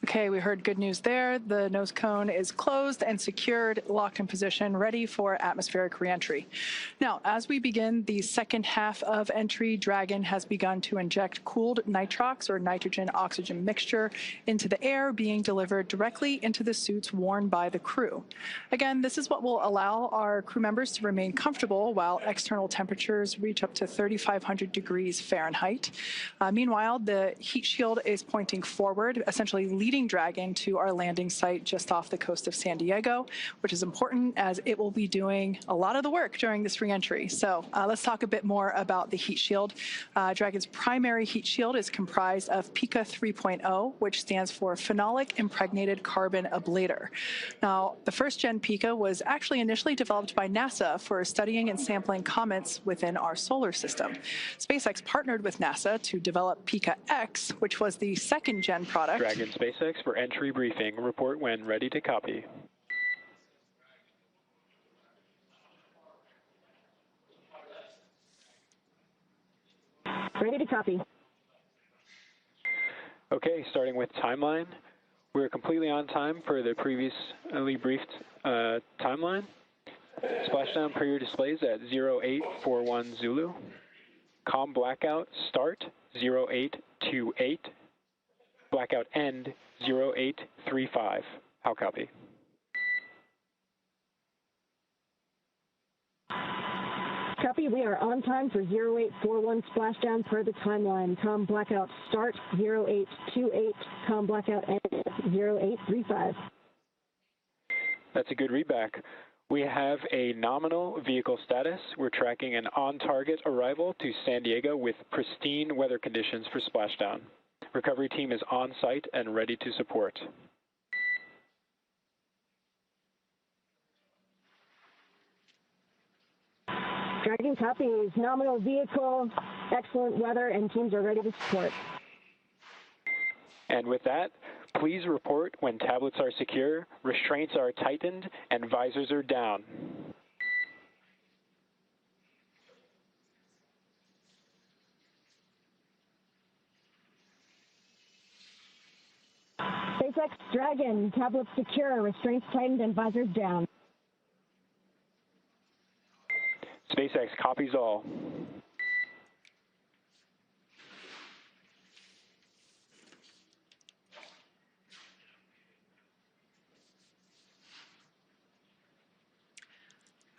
Okay, we heard good news there. The nose cone is closed and secured, locked in position, ready for atmospheric reentry. Now, as we begin the second half of entry, Dragon has begun to inject cooled nitrox or nitrogen-oxygen mixture into the air, being delivered directly into the suits worn by the crew. Again, this is what will allow our crew members to remain comfortable while external temperatures reach up to 3,500 degrees Fahrenheit. Meanwhile, the heat shield is pointing forward, essentially leading Dragon to our landing site just off the coast of San Diego, which is important as it will be doing a lot of the work during this reentry. So let's talk a bit more about the heat shield. Dragon's primary heat shield is comprised of PICA 3.0, which stands for Phenolic Impregnated Carbon Ablator. Now, the first gen PICA was actually initially developed by NASA for studying and sampling comets within our solar system. SpaceX partnered with NASA to develop PICA X, which was the second gen product. Dragon SpaceX for entry briefing. Report when ready to copy. Ready to copy. Okay, starting with timeline. We're completely on time for the previously briefed timeline. Splashdown per your displays at 0841 Zulu. COM blackout start 0828. Blackout end 0835. How copy? Copy, we are on time for 0841 splashdown per the timeline. COM blackout start 0828, COM blackout end 0835. That's a good readback. We have a nominal vehicle status. We're tracking an on-target arrival to San Diego with pristine weather conditions for splashdown. Recovery team is on site and ready to support. Dragon copies, nominal vehicle, excellent weather, and teams are ready to support. And with that, please report when tablets are secure, restraints are tightened, and visors are down. SpaceX Dragon, tablets secure, restraints tightened, and visors down. SpaceX copies all.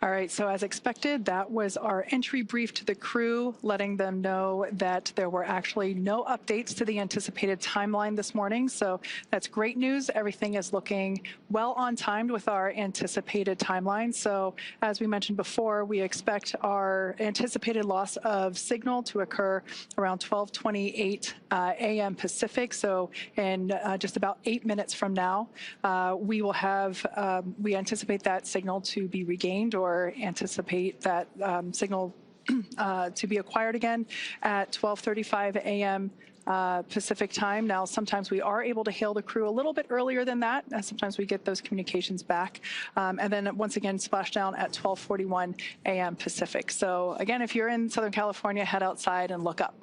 All right, so as expected, that was our entry brief to the crew, letting them know that there were actually no updates to the anticipated timeline this morning. So that's great news. Everything is looking well on timed with our anticipated timeline. So as we mentioned before, we expect our anticipated loss of signal to occur around 12:28 a.m. Pacific. So in just about 8 minutes from now, we will have, we anticipate that signal to be regained or anticipate that signal to be acquired again at 12:35 a.m. Pacific time. Now, sometimes we are able to hail the crew a little bit earlier than that. Sometimes we get those communications back. And then once again, splashdown at 12:41 a.m. Pacific. So again, if you're in Southern California, head outside and look up.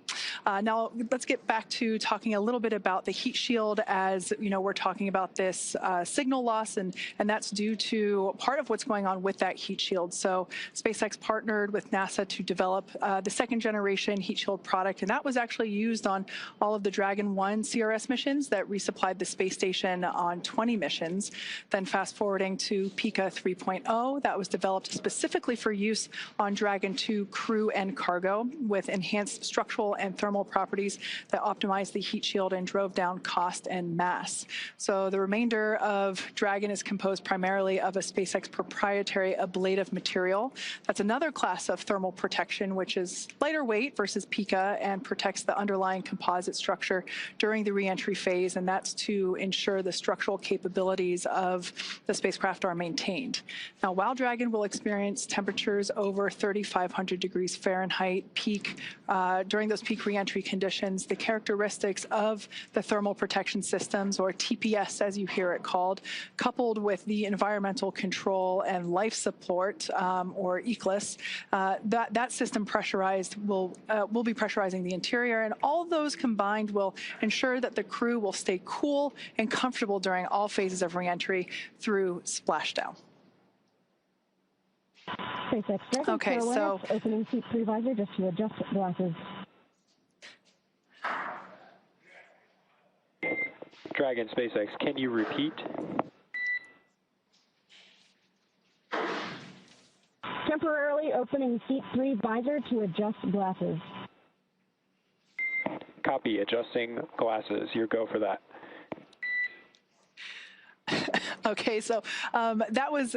Now, let's get back to talking a little bit about the heat shield. As you know, we're talking about this signal loss, and that's due to part of what's going on with that heat shield. So SpaceX partnered with NASA to develop the second generation heat shield product, and that was actually used on all of the Dragon 1 CRS missions that resupplied the space station on 20 missions. Then fast forwarding to PICA 3.0, that was developed specifically for use on Dragon 2 crew and cargo with enhanced structural and thermal thermal properties that optimized the heat shield and drove down cost and mass. So the remainder of Dragon is composed primarily of a SpaceX proprietary ablative material. That's another class of thermal protection, which is lighter weight versus Pika and protects the underlying composite structure during the reentry phase, and that's to ensure the structural capabilities of the spacecraft are maintained. Now, while Dragon will experience temperatures over 3,500 degrees Fahrenheit peak during those peak reentry conditions, the characteristics of the thermal protection systems, or TPS as you hear it called, coupled with the environmental control and life support, or ECLS, that system pressurized will be pressurizing the interior, and all of those combined will ensure that the crew will stay cool and comfortable during all phases of reentry through splashdown. SpaceX Dragon, okay, so opening seat previsor just to adjust glasses. Dragon, SpaceX, can you repeat? Temporarily opening seat 3 visor to adjust glasses. Copy, adjusting glasses. Your go for that. Okay, so that was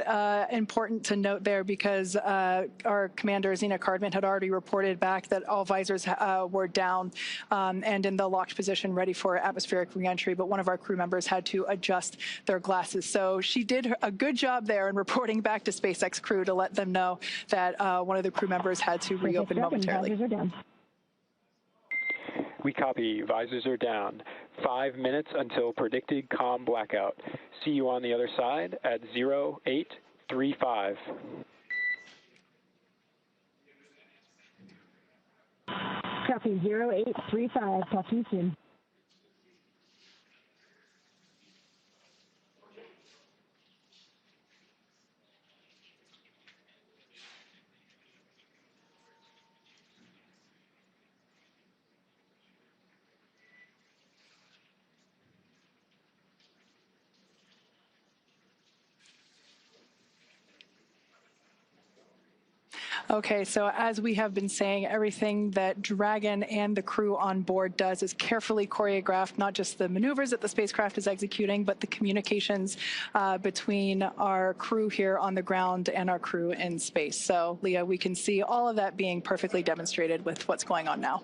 important to note there because our commander, Zena Cardman, had already reported back that all visors were down and in the locked position ready for atmospheric reentry, but one of our crew members had to adjust their glasses. So she did a good job there in reporting back to SpaceX crew to let them know that one of the crew members had to reopen momentarily. Visors are down. We copy. Visors are down. 5 minutes until predicted calm blackout. See you on the other side at 0835. Copy 0835. Talk to you soon. Okay, so as we have been saying, everything that Dragon and the crew on board does is carefully choreographed, not just the maneuvers that the spacecraft is executing, but the communications between our crew here on the ground and our crew in space. So, Leah, we can see all of that being perfectly demonstrated with what's going on now.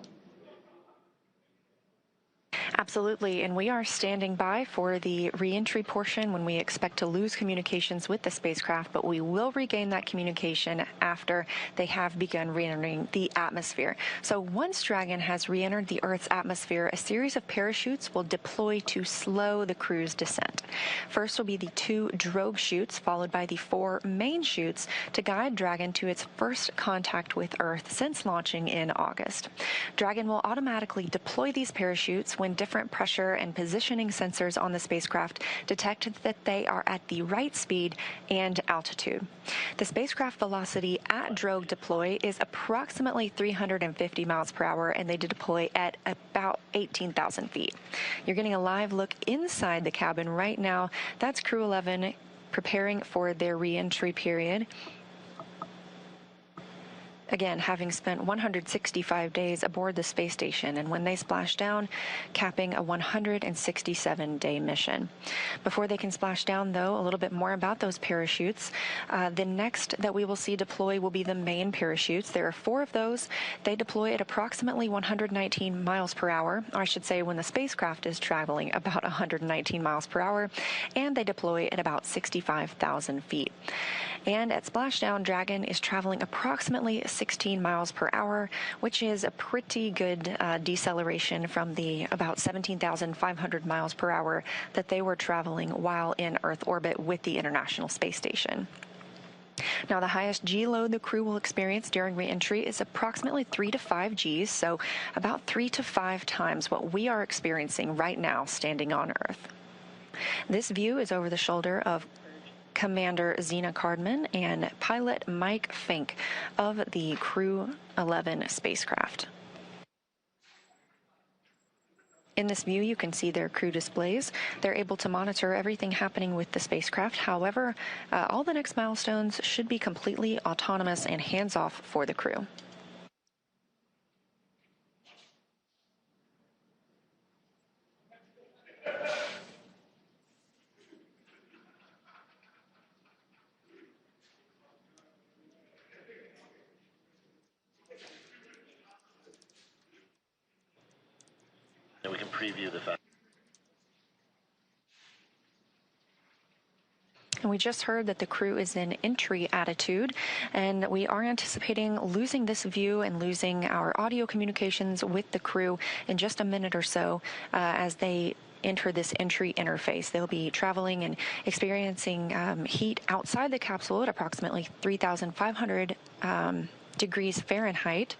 Absolutely, and we are standing by for the reentry portion when we expect to lose communications with the spacecraft, but we will regain that communication after they have begun re-entering the atmosphere. So once Dragon has re-entered the Earth's atmosphere, a series of parachutes will deploy to slow the crew's descent. First will be the 2 drogue chutes, followed by the 4 main chutes to guide Dragon to its first contact with Earth since launching in August. Dragon will automatically deploy these parachutes when different pressure and positioning sensors on the spacecraft detect that they are at the right speed and altitude. The spacecraft velocity at drogue deploy is approximately 350 miles per hour, and they deploy at about 18,000 feet. You're getting a live look inside the cabin right now. That's Crew 11 preparing for their re-entry period. Again, having spent 165 days aboard the space station, and when they splash down, capping a 167-day mission. Before they can splash down, though, a little bit more about those parachutes. The next that we will see deploy will be the main parachutes. There are 4 of those. They deploy at approximately 119 miles per hour, or I should say when the spacecraft is traveling about 119 miles per hour, and they deploy at about 65,000 feet. And at splashdown, Dragon is traveling approximately 16 miles per hour, which is a pretty good deceleration from the about 17,500 miles per hour that they were traveling while in Earth orbit with the International Space Station. Now, the highest G load the crew will experience during re-entry is approximately 3 to 5 Gs, so about 3 to 5 times what we are experiencing right now standing on Earth. This view is over the shoulder of Commander Zena Cardman and pilot Mike Fink of the Crew 11 spacecraft. In this view, you can see their crew displays. They're able to monitor everything happening with the spacecraft. However, all the next milestones should be completely autonomous and hands-off for the crew. preview this. And we just heard that the crew is in entry attitude, and we are anticipating losing this view and losing our audio communications with the crew in just a minute or so as they enter this entry interface. They'll be traveling and experiencing heat outside the capsule at approximately 3,500 degrees Fahrenheit.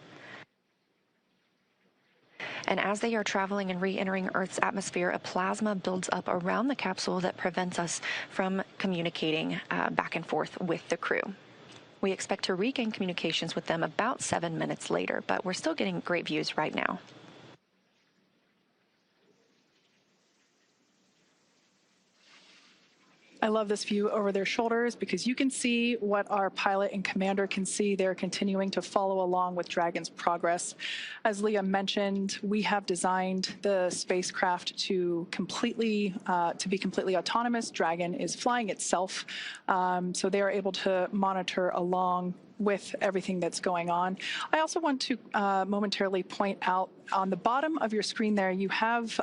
And as they are traveling and re-entering Earth's atmosphere, a plasma builds up around the capsule that prevents us from communicating back and forth with the crew. We expect to regain communications with them about 7 minutes later, but we're still getting great views right now. I love this view over their shoulders because you can see what our pilot and commander can see. They're continuing to follow along with Dragon's progress. As Leah mentioned, we have designed the spacecraft to be completely autonomous. Dragon is flying itself, so they are able to monitor along with everything that's going on. I also want to momentarily point out on the bottom of your screen there, you have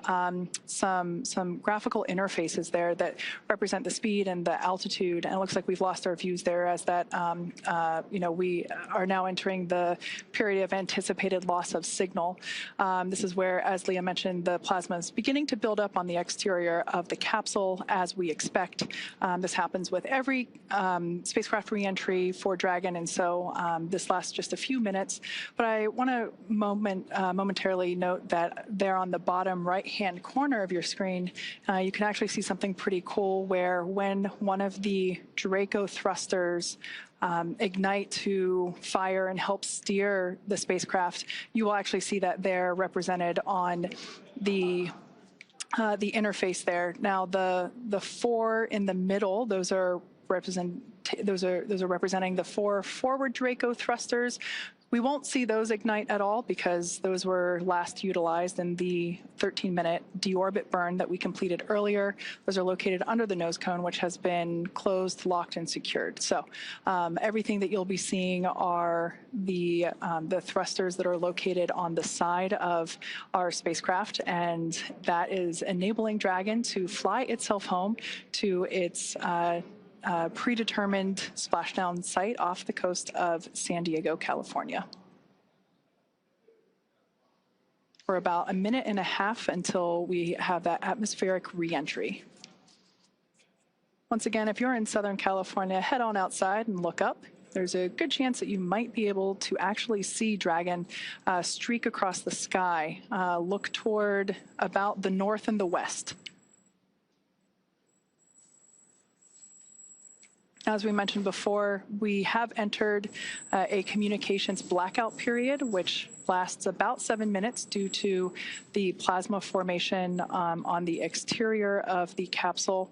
some graphical interfaces there that represent the speed and the altitude. And it looks like we've lost our views there as that, we are now entering the period of anticipated loss of signal. This is where, as Leah mentioned, the plasma is beginning to build up on the exterior of the capsule as we expect. This happens with every spacecraft reentry for Dragon, and so this lasts just a few minutes. But I want to momentarily note that there on the bottom right-hand corner of your screen, you can actually see something pretty cool where when one of the Draco thrusters ignite to fire and help steer the spacecraft, you will actually see that they're represented on the interface there. Now, the four in the middle, those are representing the four forward Draco thrusters. We won't see those ignite at all because those were last utilized in the 13-minute deorbit burn that we completed earlier. Those are located under the nose cone, which has been closed, locked, and secured. So everything that you'll be seeing are the thrusters that are located on the side of our spacecraft, and that is enabling Dragon to fly itself home to its predetermined splashdown site off the coast of San Diego, California. For about a minute and a half until we have that atmospheric reentry. Once again, if you're in Southern California, head on outside and look up. There's a good chance that you might be able to actually see Dragon streak across the sky, look toward about the north and the west. As we mentioned before, we have entered a communications blackout period, which lasts about 7 minutes due to the plasma formation on the exterior of the capsule.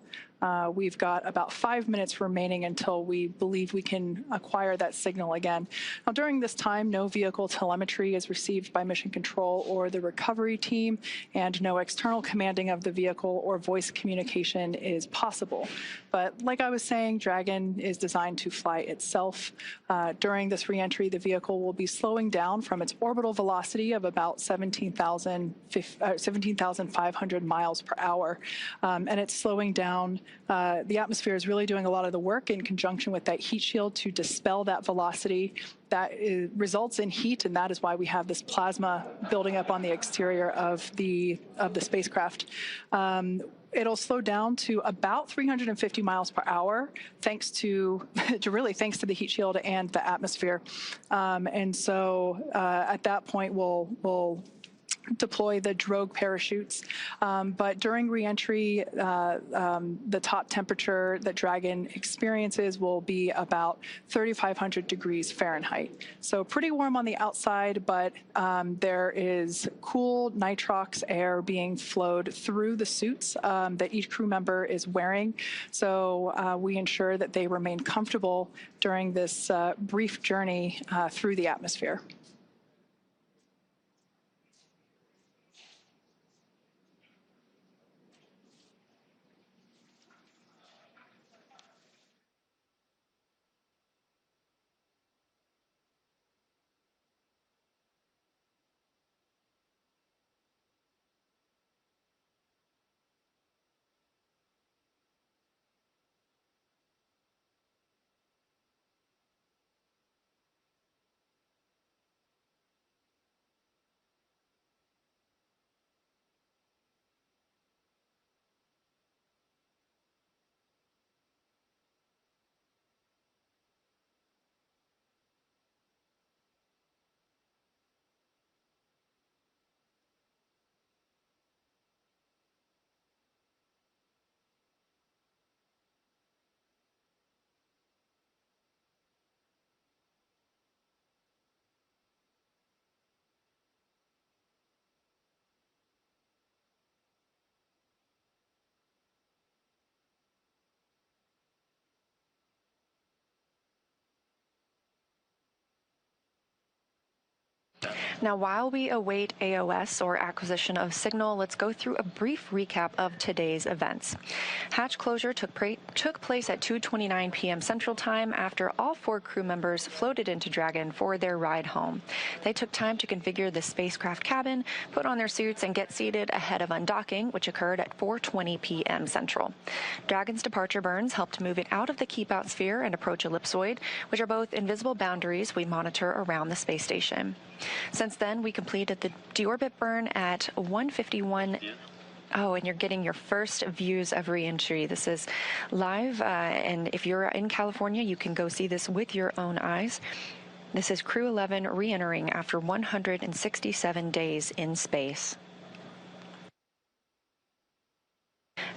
We've got about 5 minutes remaining until we believe we can acquire that signal again. Now, during this time, no vehicle telemetry is received by Mission Control or the recovery team, and no external commanding of the vehicle or voice communication is possible. But like I was saying, Dragon is designed to fly itself. During this reentry, the vehicle will be slowing down from its orbital velocity of about 17,500 miles per hour, and it's slowing down. The atmosphere is really doing a lot of the work in conjunction with that heat shield to dispel that velocity. That results in heat, and that is why we have this plasma building up on the exterior of the spacecraft. It'll slow down to about 350 miles per hour, thanks to the heat shield and the atmosphere. And so at that point, we'll deploy the drogue parachutes. But during reentry, the top temperature that Dragon experiences will be about 3,500 degrees Fahrenheit. So pretty warm on the outside, but there is cool nitrox air being flowed through the suits that each crew member is wearing. So we ensure that they remain comfortable during this brief journey through the atmosphere. Now, while we await AOS, or acquisition of signal, let's go through a brief recap of today's events. Hatch closure took place at 2:29 p.m. Central Time after all 4 crew members floated into Dragon for their ride home. They took time to configure the spacecraft cabin, put on their suits, and get seated ahead of undocking, which occurred at 4:20 p.m. Central. Dragon's departure burns helped move it out of the keep-out sphere and approach ellipsoid, which are both invisible boundaries we monitor around the space station. Since then, we completed the deorbit burn at 1:51. Oh, and you're getting your first views of re-entry. This is live, and if you're in California, you can go see this with your own eyes. This is Crew 11 re-entering after 167 days in space.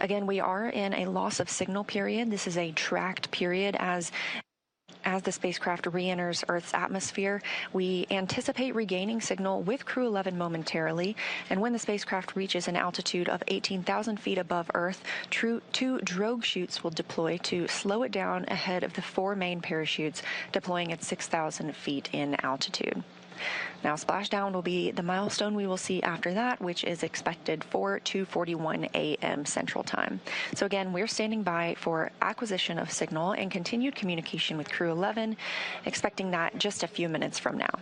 Again, we are in a loss of signal period. This is a tracked period as the spacecraft re-enters Earth's atmosphere. We anticipate regaining signal with Crew 11 momentarily, and when the spacecraft reaches an altitude of 18,000 feet above Earth, 2 drogue chutes will deploy to slow it down ahead of the 4 main parachutes deploying at 6,000 feet in altitude. Now, Splashdown will be the milestone we will see after that, which is expected for 2:41 a.m. Central Time. So again, we're standing by for acquisition of signal and continued communication with Crew 11, expecting that just a few minutes from now.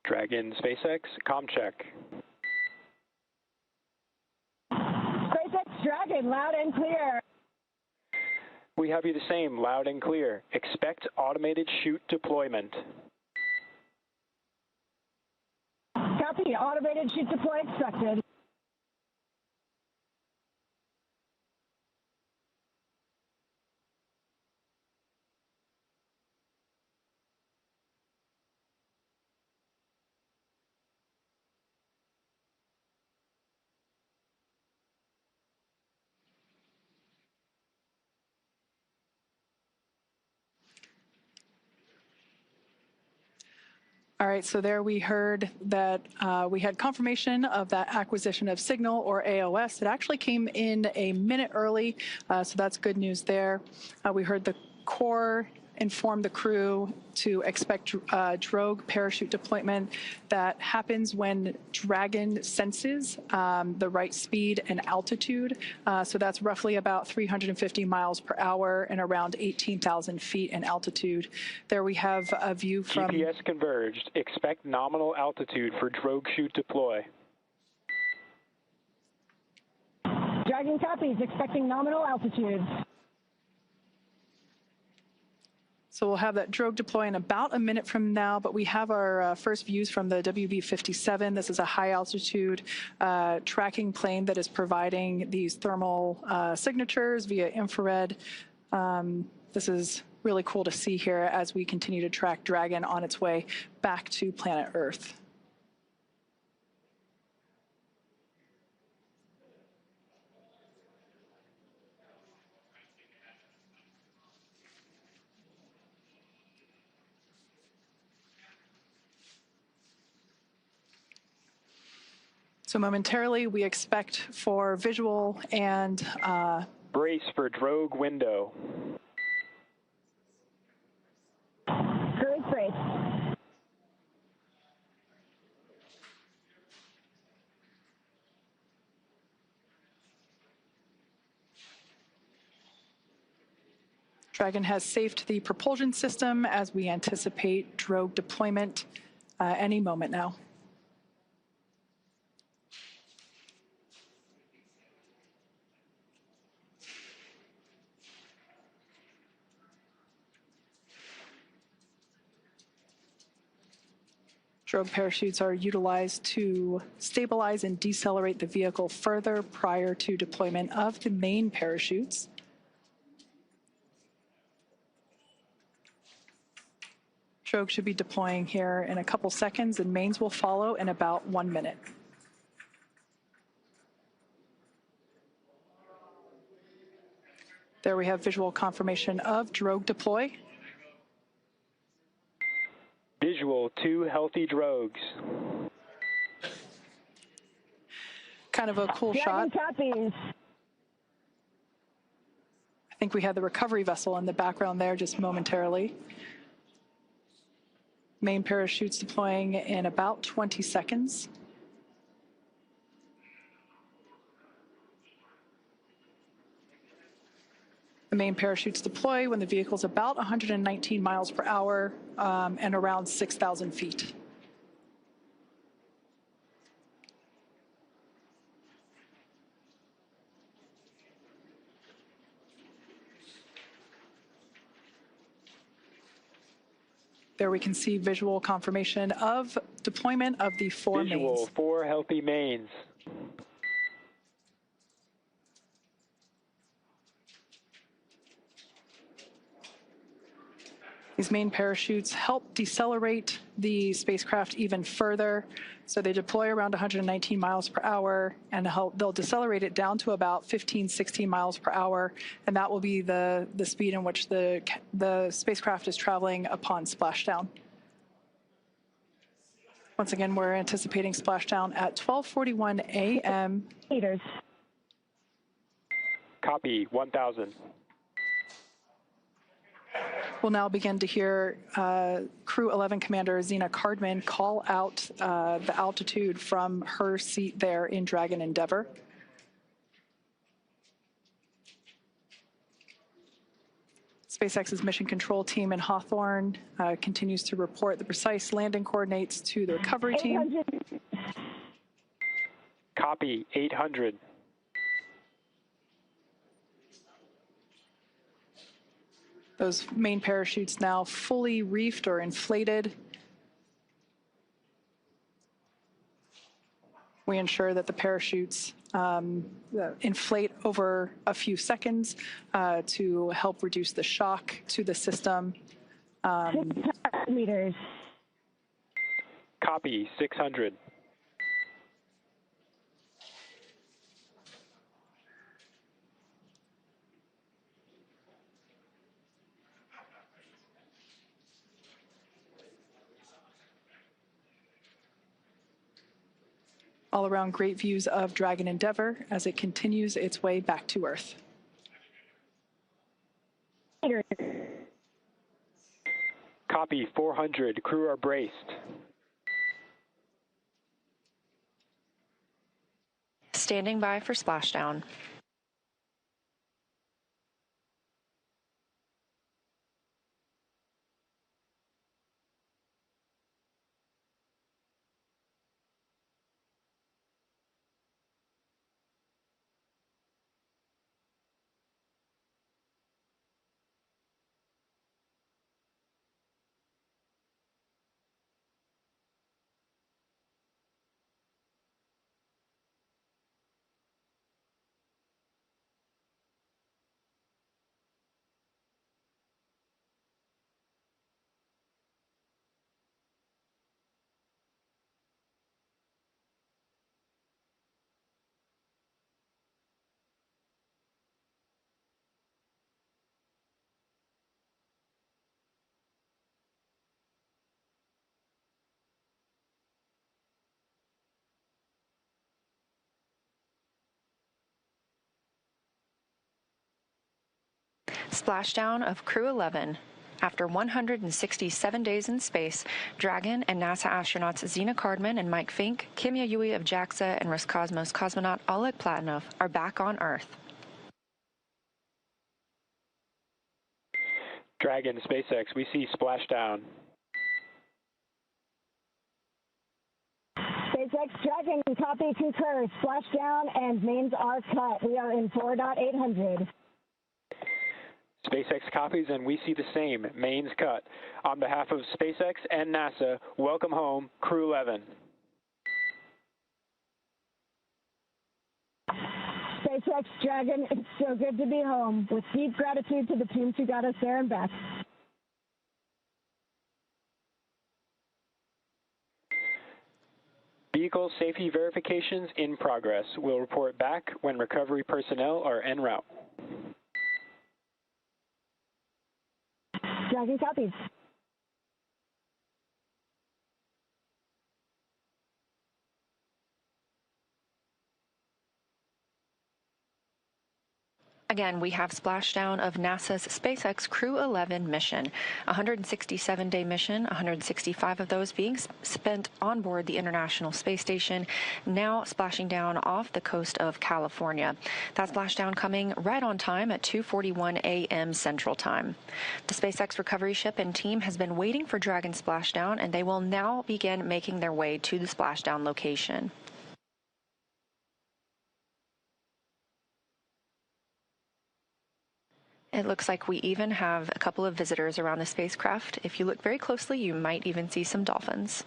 Dragon SpaceX, comm check. SpaceX Dragon, loud and clear. We have you the same, loud and clear. Expect automated chute deployment. Copy, automated chute deploy expected. All right, so there we heard that we had confirmation of that acquisition of signal, or AOS. It actually came in a minute early, so that's good news there. We heard the core inform the crew to expect drogue parachute deployment that happens when Dragon senses the right speed and altitude. So that's roughly about 350 miles per hour and around 18,000 feet in altitude. There we have a view from... GPS converged. Expect nominal altitude for drogue chute deploy. Dragon copies, expecting nominal altitude. So we'll have that drogue deploy in about a minute from now, but we have our first views from the WB-57. This is a high-altitude tracking plane that is providing these thermal signatures via infrared. This is really cool to see here as we continue to track Dragon on its way back to planet Earth. So momentarily, we expect for visual and... Brace for drogue window. Drogue brace. Dragon has safed the propulsion system as we anticipate drogue deployment any moment now. Drogue parachutes are utilized to stabilize and decelerate the vehicle further prior to deployment of the main parachutes. Drogue should be deploying here in a couple seconds, and mains will follow in about 1 minute. There we have visual confirmation of drogue deploy. Visual, 2 healthy drogues. Kind of a cool shot. Copies. I think we had the recovery vessel in the background there just momentarily. Main parachutes deploying in about 20 seconds. The main parachutes deploy when the vehicle's about 119 miles per hour and around 6,000 feet. There we can see visual confirmation of deployment of the 4 mains. Visual, 4 healthy mains. These main parachutes help decelerate the spacecraft even further. So they deploy around 119 miles per hour, and they'll decelerate it down to about 15, 16 miles per hour. And that will be the speed in which the spacecraft is traveling upon splashdown. Once again, we're anticipating splashdown at 12:41 a.m. Meters. Copy, 1,000. We'll now begin to hear Crew 11 Commander Zena Cardman call out the altitude from her seat there in Dragon Endeavour. SpaceX's mission control team in Hawthorne continues to report the precise landing coordinates to the recovery team. Copy, 800. Those main parachutes now fully reefed or inflated. We ensure that the parachutes inflate over a few seconds to help reduce the shock to the system. 600 meters. Copy, 600. All around great views of Dragon Endeavour as it continues its way back to Earth. Copy, 400. Crew are braced. Standing by for splashdown. Splashdown of Crew 11. After 167 days in space, Dragon and NASA astronauts Zena Cardman and Mike Fink, Kimya Yui of JAXA, and Roscosmos cosmonaut Oleg Platonov are back on Earth. Dragon, SpaceX, we see splashdown. SpaceX Dragon, copy, concur. Splashdown and mains are cut. We are in 4.800. SpaceX copies, and we see the same. Mains cut. On behalf of SpaceX and NASA, welcome home, Crew 11. SpaceX Dragon, it's so good to be home. With deep gratitude to the teams who got us there and back. Vehicle safety verifications in progress. We'll report back when recovery personnel are en route. Dragon copies. Again, we have splashdown of NASA's SpaceX Crew 11 mission, a 167-day mission, 165 of those being spent on board the International Space Station, now splashing down off the coast of California. That splashdown coming right on time at 2:41 a.m. Central Time. The SpaceX recovery ship and team has been waiting for Dragon splashdown, and they will now begin making their way to the splashdown location. It looks like we even have a couple of visitors around the spacecraft. If you look very closely, you might even see some dolphins.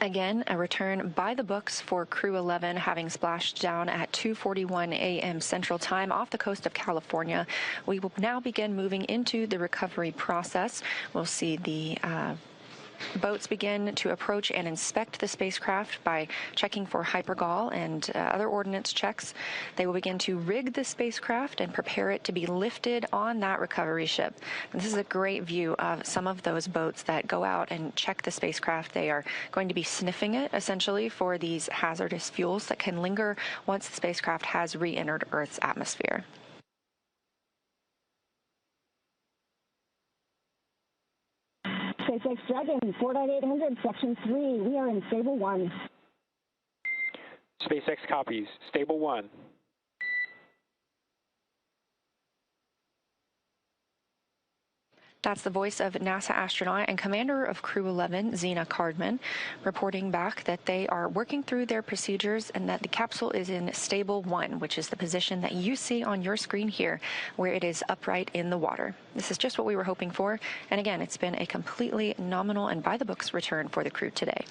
Again, a return by the books for Crew 11, having splashed down at 2:41 a.m. Central Time off the coast of California. We will now begin moving into the recovery process. We'll see the boats begin to approach and inspect the spacecraft by checking for hypergol and other ordnance checks. They will begin to rig the spacecraft and prepare it to be lifted on that recovery ship. And this is a great view of some of those boats that go out and check the spacecraft. They are going to be sniffing it, essentially, for these hazardous fuels that can linger once the spacecraft has re-entered Earth's atmosphere. SpaceX Dragon, 49800, Section 3. We are in Stable 1. SpaceX copies. Stable 1. That's the voice of NASA astronaut and commander of Crew 11, Zena Cardman, reporting back that they are working through their procedures and that the capsule is in Stable 1, which is the position that you see on your screen here, where it is upright in the water. This is just what we were hoping for, and again, it's been a completely nominal and by-the-books return for the crew today.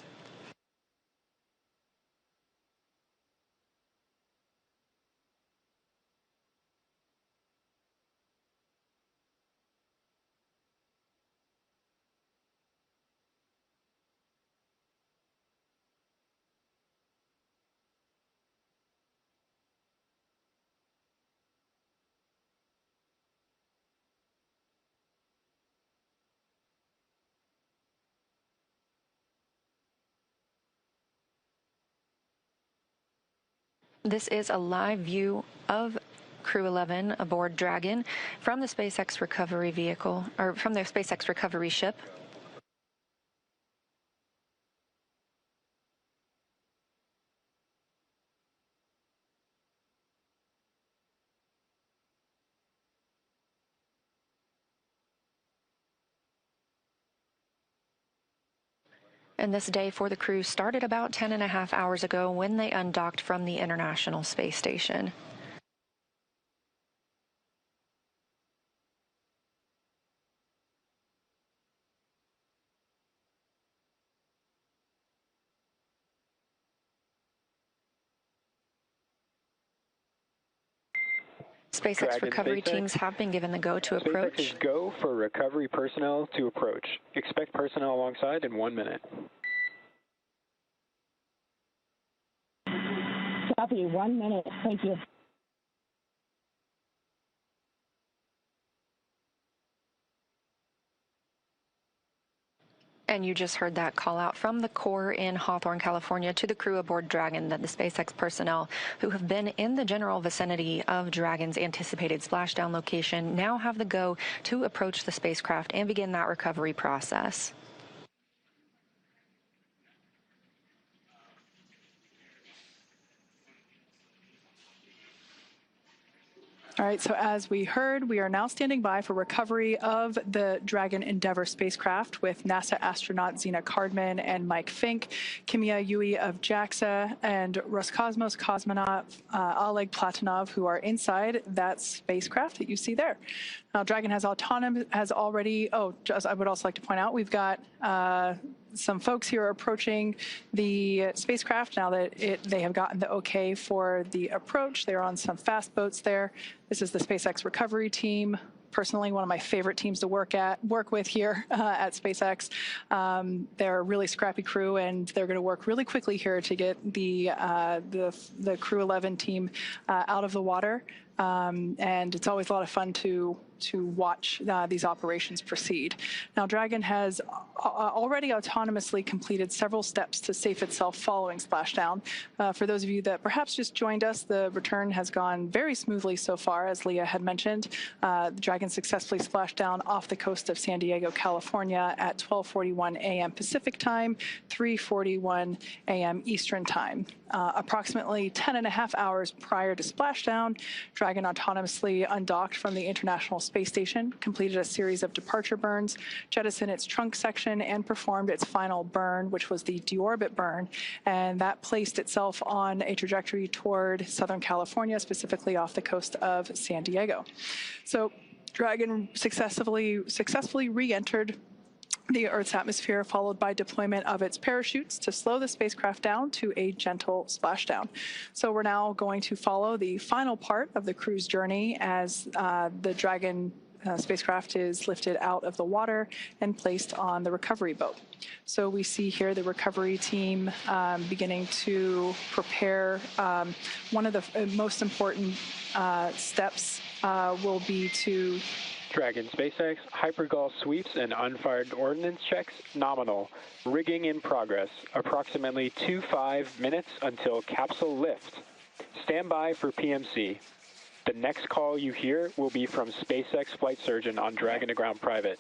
This is a live view of Crew 11 aboard Dragon from the SpaceX recovery vehicle, or from their SpaceX recovery ship. And this day for the crew started about 10.5 hours ago when they undocked from the International Space Station. SpaceX recovery teams have been given the go to approach. SpaceX is go for recovery personnel to approach. Expect personnel alongside in 1 minute. Copy, 1 minute. Thank you. And you just heard that call out from the Corps in Hawthorne, California, to the crew aboard Dragon, that the SpaceX personnel who have been in the general vicinity of Dragon's anticipated splashdown location now have the go to approach the spacecraft and begin that recovery process. All right, so as we heard, we are now standing by for recovery of the Dragon Endeavour spacecraft with NASA astronaut Zena Cardman and Mike Fink, Kimia Yui of JAXA, and Roscosmos cosmonaut Oleg Platonov, who are inside that spacecraft that you see there. Now, Dragon has already, I would also like to point out, we've got some folks here are approaching the spacecraft now that they have gotten the okay for the approach. They're on some fast boats there. This is the SpaceX recovery team. Personally, one of my favorite teams to work with here at SpaceX. They're a really scrappy crew, and they're going to work really quickly here to get the Crew 11 team out of the water. And it's always a lot of fun to watch these operations proceed. Now, Dragon has already autonomously completed several steps to safe itself following splashdown. For those of you that perhaps just joined us, the return has gone very smoothly so far, as Leah had mentioned. The Dragon successfully splashed down off the coast of San Diego, California at 12:41 a.m. Pacific time, 3:41 a.m. Eastern time. Approximately 10.5 hours prior to splashdown, Dragon autonomously undocked from the International Space Station, completed a series of departure burns, jettisoned its trunk section, and performed its final burn, which was the deorbit burn, and that placed itself on a trajectory toward Southern California, specifically off the coast of San Diego. So Dragon successfully re-entered the Earth's atmosphere, followed by deployment of its parachutes to slow the spacecraft down to a gentle splashdown. So we're now going to follow the final part of the crew's journey as the Dragon spacecraft is lifted out of the water and placed on the recovery boat. So we see here the recovery team beginning to prepare. One of the most important steps will be to Dragon SpaceX, hypergol sweeps and unfired ordnance checks, nominal. Rigging in progress, approximately 25 minutes until capsule lift. Stand by for PMC. The next call you hear will be from SpaceX flight surgeon on Dragon to Ground Private.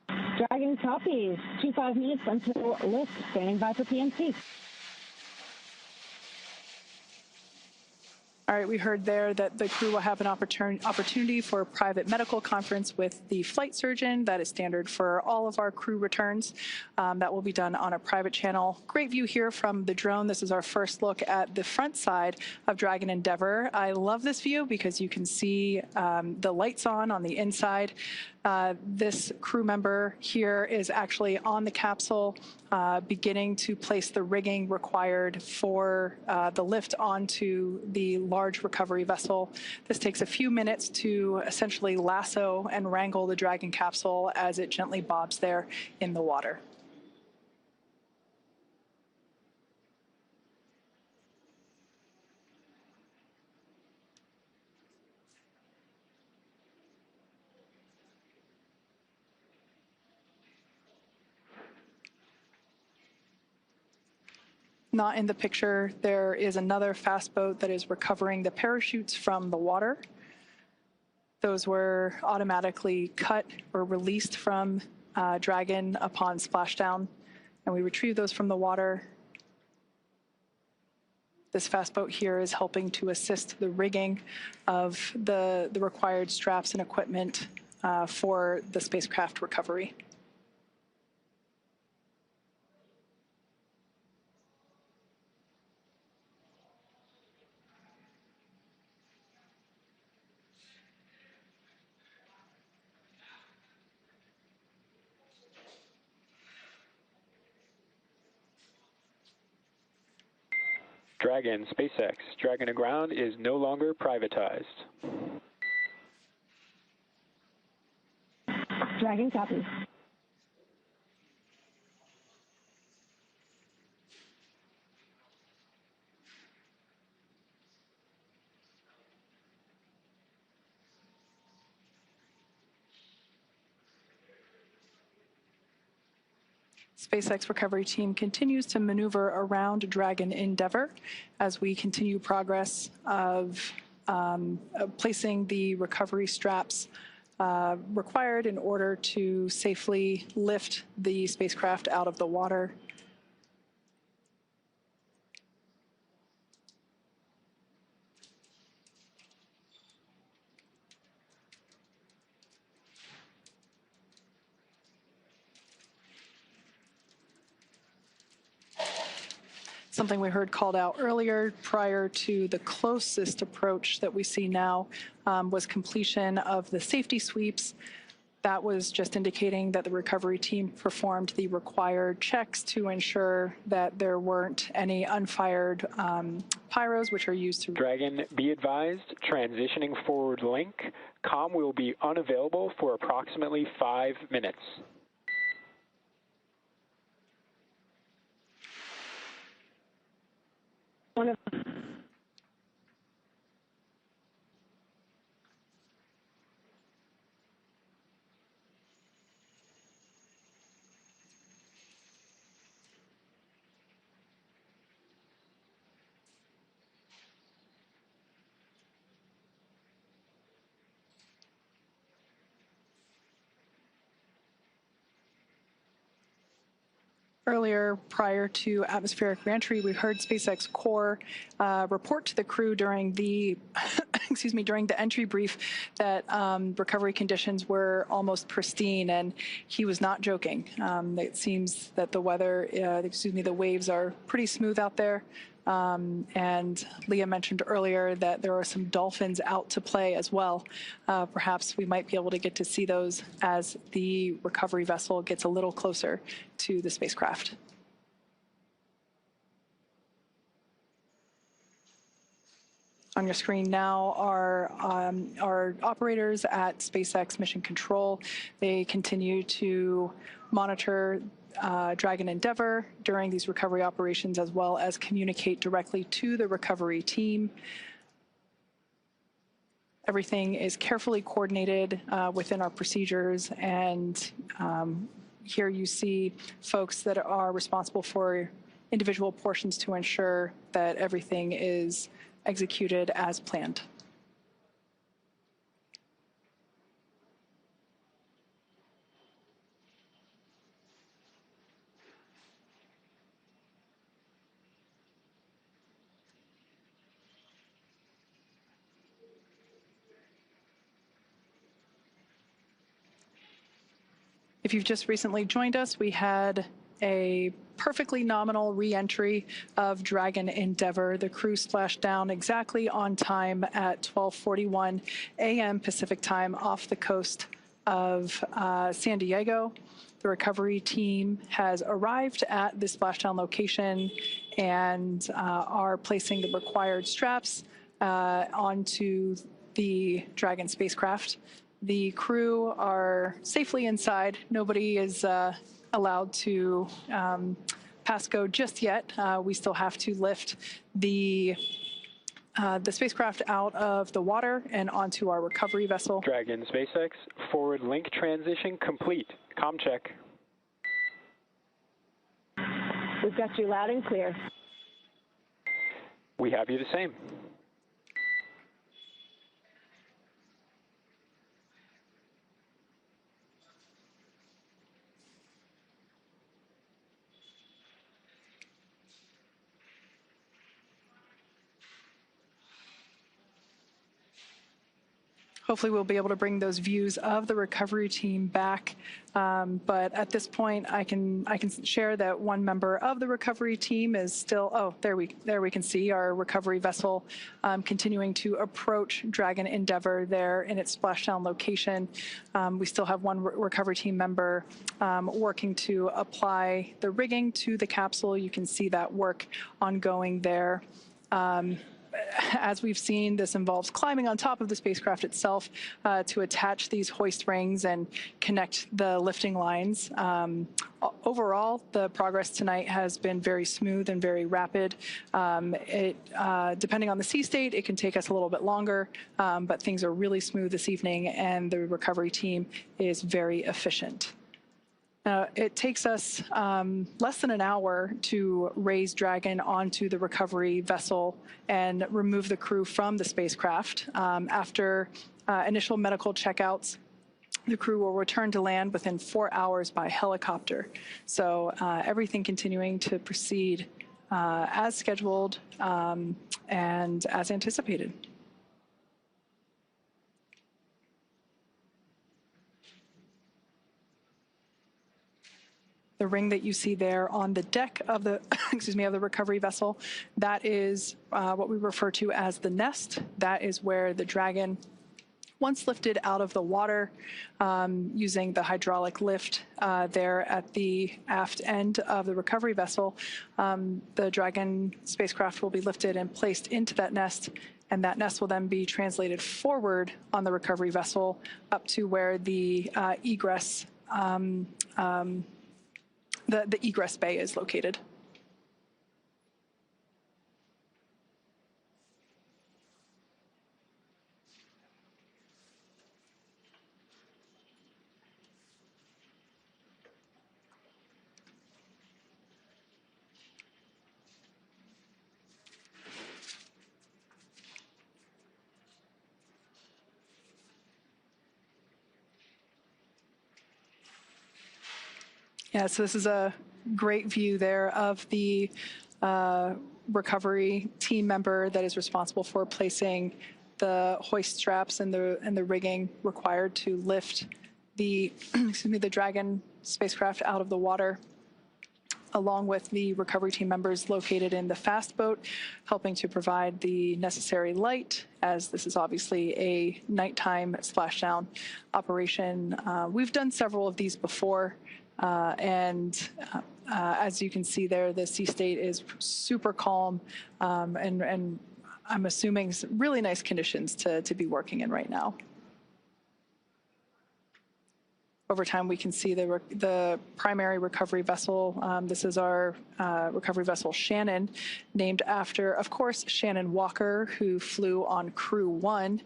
Dragon copies. 25 minutes until lift. Standing by for PMC. All right, we heard there that the crew will have an opportunity for a private medical conference with the flight surgeon. That is standard for all of our crew returns. That will be done on a private channel. Great view here from the drone. This is our first look at the front side of Dragon Endeavour. I love this view because you can see the lights on the inside. This crew member here is actually on the capsule, beginning to place the rigging required for the lift onto the large recovery vessel. This takes a few minutes to essentially lasso and wrangle the Dragon capsule as it gently bobs there in the water. Not in the picture, there is another fast boat that is recovering the parachutes from the water. Those were automatically cut or released from Dragon upon splashdown, and we retrieved those from the water. This fast boat here is helping to assist the rigging of the required straps and equipment for the spacecraft recovery. Dragon SpaceX, Dragon to Ground is no longer privatized. Dragon copies. SpaceX recovery team continues to maneuver around Dragon Endeavour as we continue progress of placing the recovery straps required in order to safely lift the spacecraft out of the water. Something we heard called out earlier prior to the closest approach that we see now was completion of the safety sweeps. That was just indicating that the recovery team performed the required checks to ensure that there weren't any unfired pyros, which are used to... Dragon, be advised, transitioning forward link. Comm will be unavailable for approximately 5 minutes. Earlier, prior to atmospheric reentry, we heard SpaceX core report to the crew during the, during the entry brief that recovery conditions were almost pristine, and he was not joking. It seems that the weather, the waves are pretty smooth out there. And Leah mentioned earlier that there are some dolphins out to play as well. Perhaps we might be able to get to see those as the recovery vessel gets a little closer to the spacecraft. On your screen now are our operators at SpaceX Mission Control. They continue to monitor Dragon Endeavour during these recovery operations, as well as communicate directly to the recovery team. Everything is carefully coordinated within our procedures, and here you see folks that are responsible for individual portions to ensure that everything is executed as planned. If you've just recently joined us, we had a perfectly nominal re-entry of Dragon Endeavour. The crew splashed down exactly on time at 12:41 a.m. Pacific time off the coast of San Diego. The recovery team has arrived at the splashdown location and are placing the required straps onto the Dragon spacecraft. The crew are safely inside. Nobody is allowed to pass go just yet. We still have to lift the spacecraft out of the water and onto our recovery vessel. Dragon SpaceX, forward link transition complete. Comm check. We've got you loud and clear. We have you the same. Hopefully we'll be able to bring those views of the recovery team back. But at this point, I can share that one member of the recovery team is still, oh, there we can see our recovery vessel continuing to approach Dragon Endeavour there in its splashdown location. We still have one recovery team member working to apply the rigging to the capsule. You can see that work ongoing there. As we've seen, this involves climbing on top of the spacecraft itself to attach these hoist rings and connect the lifting lines. Overall, the progress tonight has been very smooth and very rapid. Depending on the sea state, it can take us a little bit longer, but things are really smooth this evening, and the recovery team is very efficient. It takes us less than an hour to raise Dragon onto the recovery vessel and remove the crew from the spacecraft. After initial medical checkouts, the crew will return to land within 4 hours by helicopter. So everything continuing to proceed as scheduled and as anticipated. The ring that you see there on the deck of the, of the recovery vessel, that is what we refer to as the nest. That is where the Dragon Once lifted out of the water using the hydraulic lift there at the aft end of the recovery vessel, the Dragon spacecraft will be lifted and placed into that nest, and that nest will then be translated forward on the recovery vessel up to where the egress, the egress bay is located. Yeah, so this is a great view there of the recovery team member that is responsible for placing the hoist straps and the rigging required to lift the the Dragon spacecraft out of the water, along with the recovery team members located in the fast boat, helping to provide the necessary light, as this is obviously a nighttime splashdown operation. We've done several of these before. As you can see there, the sea state is super calm, and I'm assuming some really nice conditions to be working in right now. Over time, we can see the primary recovery vessel. This is our recovery vessel Shannon, named after, of course, Shannon Walker, who flew on Crew 1.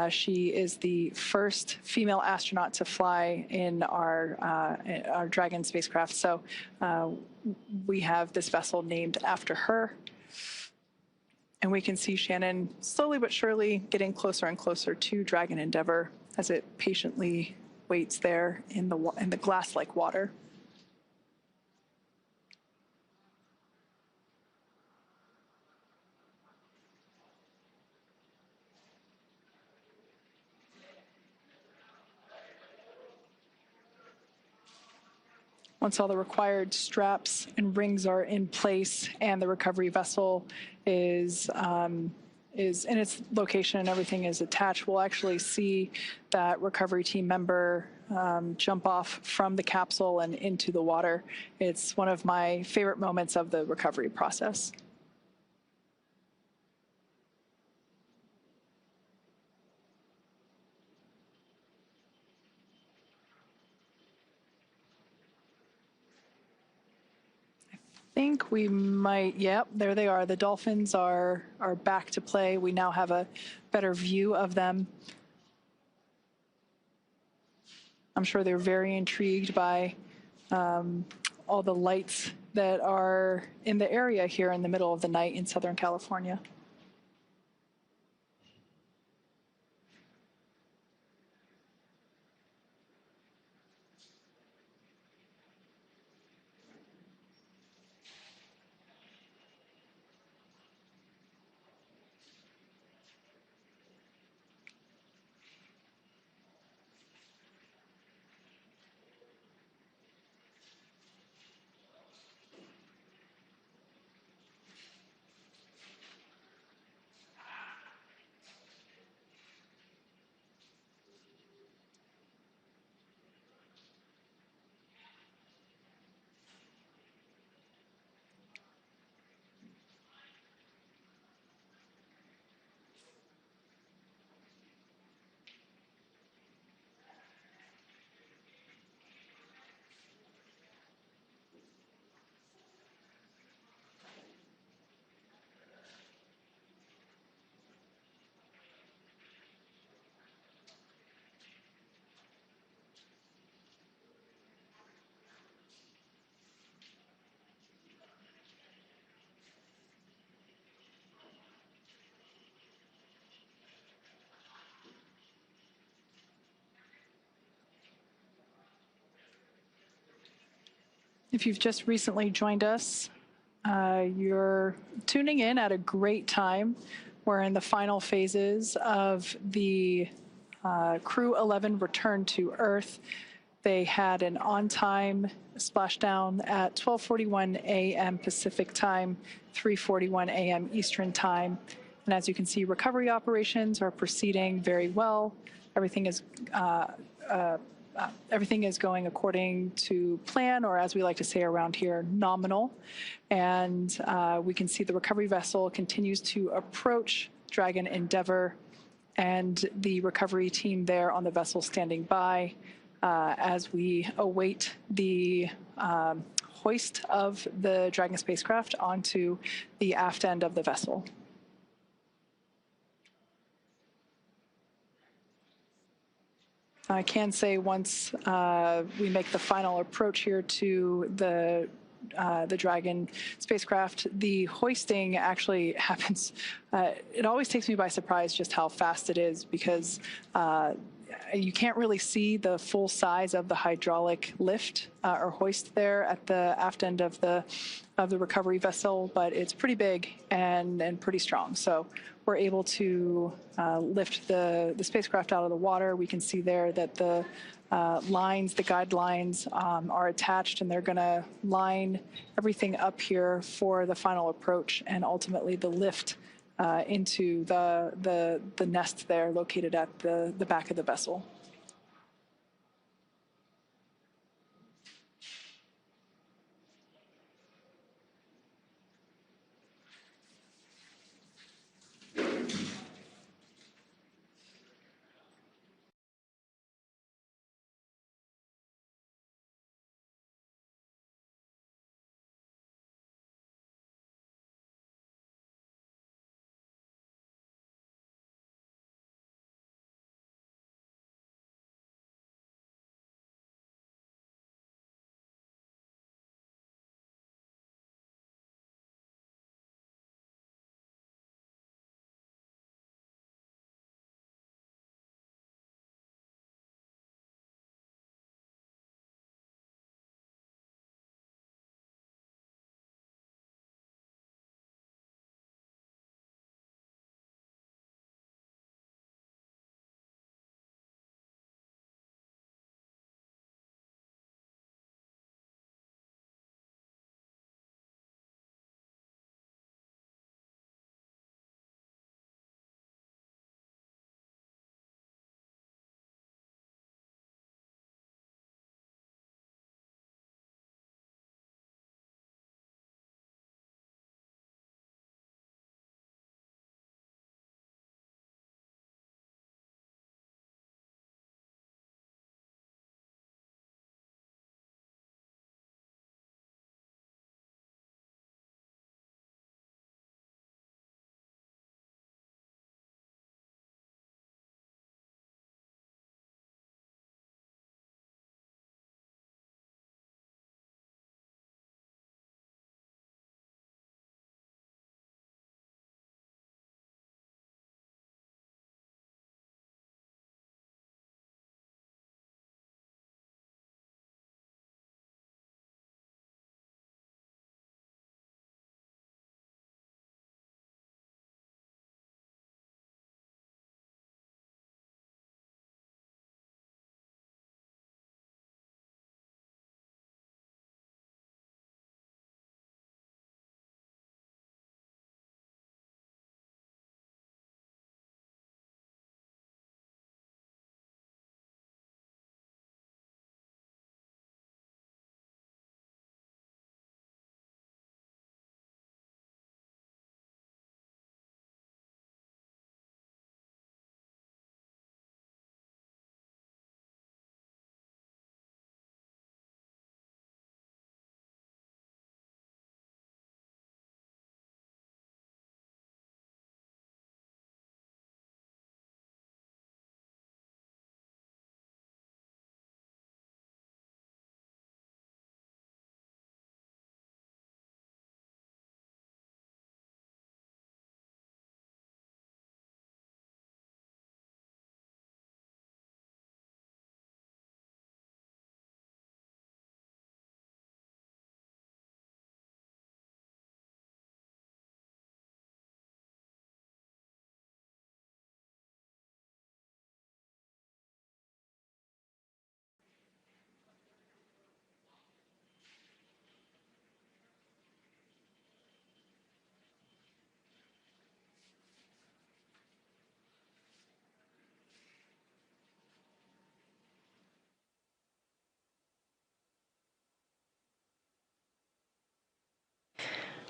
She is the first female astronaut to fly in our Dragon spacecraft. So we have this vessel named after her. And we can see Shannon slowly but surely getting closer and closer to Dragon Endeavour as it patiently waits there in the glass-like water. Once all the required straps and rings are in place and the recovery vessel is in its location and everything is attached, we'll actually see that recovery team member jump off from the capsule and into the water. It's one of my favorite moments of the recovery process. I think we might, yep, there they are. The dolphins are back to play. We now have a better view of them. I'm sure they're very intrigued by all the lights that are in the area here in the middle of the night in Southern California. If you've just recently joined us, you're tuning in at a great time. We're in the final phases of the Crew 11 return to Earth. They had an on-time splashdown at 12:41 a.m. Pacific time, 3:41 a.m. Eastern time. And as you can see, recovery operations are proceeding very well. Everything is going according to plan, or as we like to say around here, nominal. And we can see the recovery vessel continues to approach Dragon Endeavour, and the recovery team there on the vessel standing by as we await the hoist of the Dragon spacecraft onto the aft end of the vessel. I can say once we make the final approach here to the Dragon spacecraft, the hoisting actually happens. It always takes me by surprise just how fast it is, because you can't really see the full size of the hydraulic lift or hoist there at the aft end of the recovery vessel, but it's pretty big and pretty strong. So we're able to lift the spacecraft out of the water. We can see there that the lines, the guidelines are attached, and they're going to line everything up here for the final approach and ultimately the lift into the nest there located at the back of the vessel.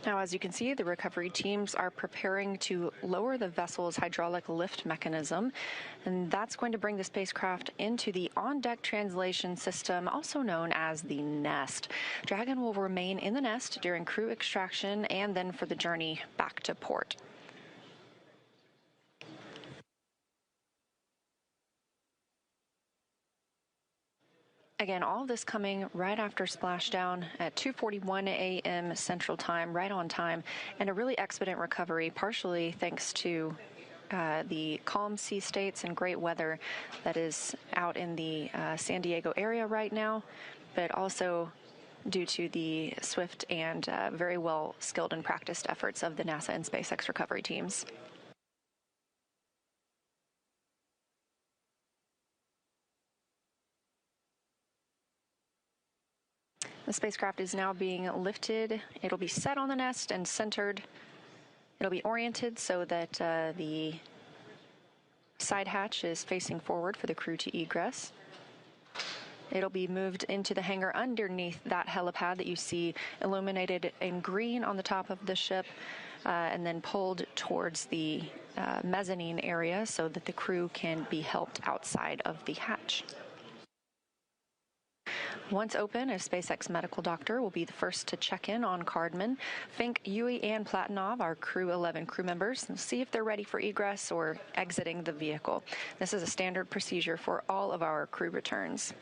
Now, as you can see, the recovery teams are preparing to lower the vessel's hydraulic lift mechanism, and that's going to bring the spacecraft into the on-deck translation system, also known as the nest. Dragon will remain in the nest during crew extraction and then for the journey back to port. Again, all of this coming right after splashdown at 2:41 a.m. Central Time, right on time, and a really expedient recovery, partially thanks to the calm sea states and great weather that is out in the San Diego area right now, but also due to the swift and very well skilled and practiced efforts of the NASA and SpaceX recovery teams. The spacecraft is now being lifted. It'll be set on the nest and centered. It'll be oriented so that the side hatch is facing forward for the crew to egress. It'll be moved into the hangar underneath that helipad that you see illuminated in green on the top of the ship, and then pulled towards the mezzanine area so that the crew can be helped outside of the hatch. Once open, a SpaceX medical doctor will be the first to check in on Cardman. Fink, Yui, and Platonov are Crew 11 crew members and see if they're ready for egress or exiting the vehicle. This is a standard procedure for all of our crew returns.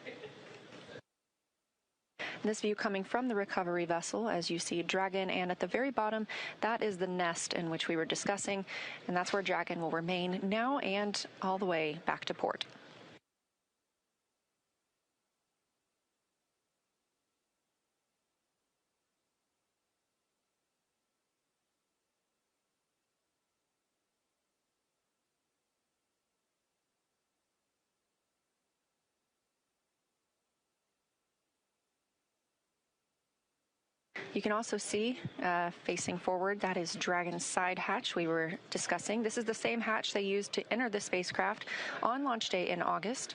This view coming from the recovery vessel, as you see Dragon, and at the very bottom, that is the nest in which we were discussing, and that's where Dragon will remain now and all the way back to port. You can also see, facing forward, that is Dragon's side hatch we were discussing. This is the same hatch they used to enter the spacecraft on launch day in August.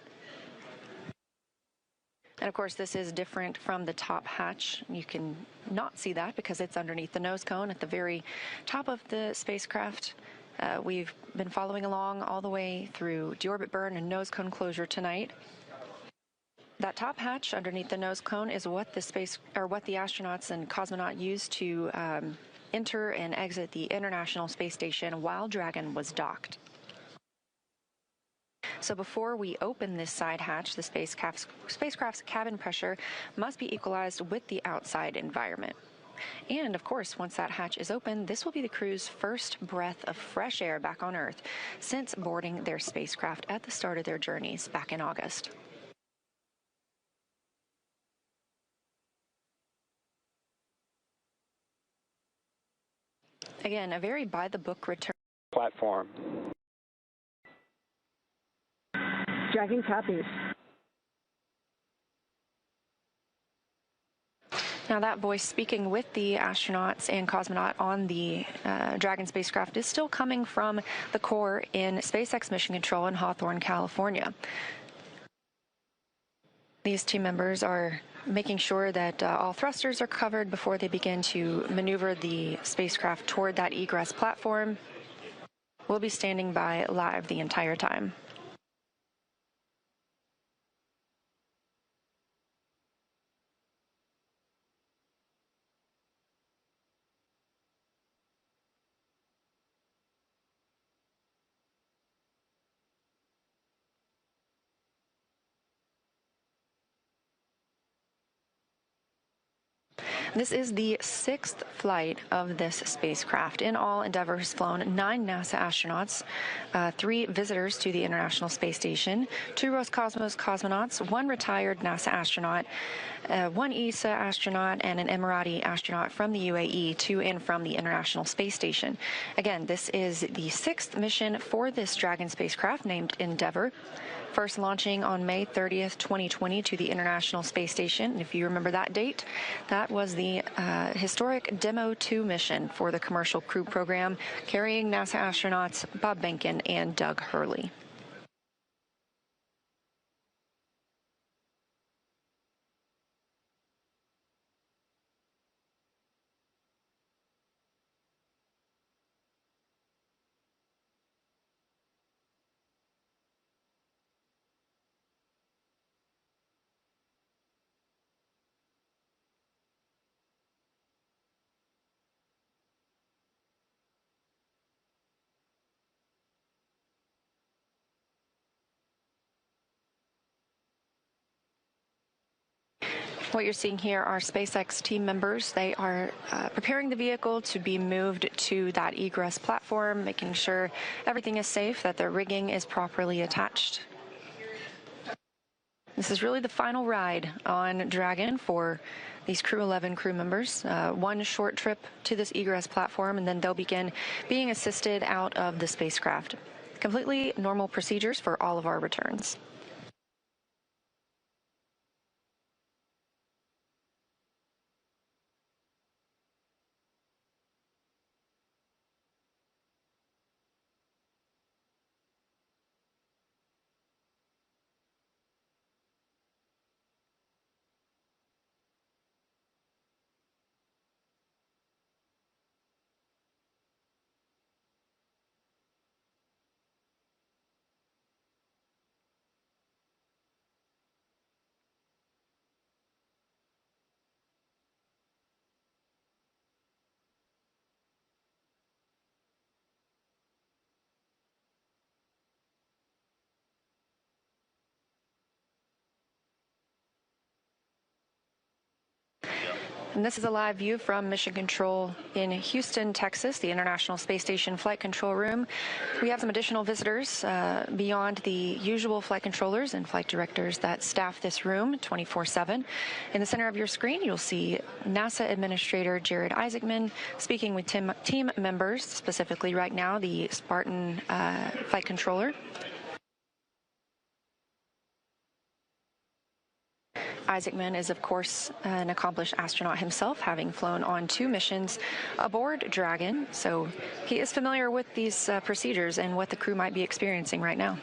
And of course, this is different from the top hatch. You can not see that because it's underneath the nose cone at the very top of the spacecraft. We've been following along all the way through deorbit burn and nose cone closure tonight. That top hatch underneath the nose cone is what the astronauts and cosmonaut used to enter and exit the International Space Station while Dragon was docked. So before we open this side hatch, the spacecraft's cabin pressure must be equalized with the outside environment. And of course, once that hatch is open, this will be the crew's first breath of fresh air back on Earth since boarding their spacecraft at the start of their journeys back in August. Again, a very by-the-book return. Platform. Dragon copies. Now, that voice speaking with the astronauts and cosmonaut on the Dragon spacecraft is still coming from the core in SpaceX Mission Control in Hawthorne, California. These team members are making sure that all thrusters are covered before they begin to maneuver the spacecraft toward that egress platform. We'll be standing by live the entire time. This is the 6th flight of this spacecraft. In all, Endeavour has flown 9 NASA astronauts, 3 visitors to the International Space Station, 2 Roscosmos cosmonauts, 1 retired NASA astronaut, 1 ESA astronaut, and an Emirati astronaut from the UAE to and from the International Space Station. Again, this is the 6th mission for this Dragon spacecraft named Endeavour. First launching on May 30th, 2020 to the International Space Station. And if you remember that date, that was the historic Demo 2 mission for the Commercial Crew Program, carrying NASA astronauts Bob Behnken and Doug Hurley. What you're seeing here are SpaceX team members. They are preparing the vehicle to be moved to that egress platform, making sure everything is safe, that the rigging is properly attached. This is really the final ride on Dragon for these Crew 11 crew members. One short trip to this egress platform, and then they'll begin being assisted out of the spacecraft. Completely normal procedures for all of our returns. And this is a live view from Mission Control in Houston, Texas, the International Space Station Flight Control Room. We have some additional visitors beyond the usual flight controllers and flight directors that staff this room 24/7. In the center of your screen, you'll see NASA Administrator Jared Isaacman speaking with team members, specifically right now the Spartan flight controller. Isaacman is, of course, an accomplished astronaut himself, having flown on 2 missions aboard Dragon, so he is familiar with these procedures and what the crew might be experiencing right now.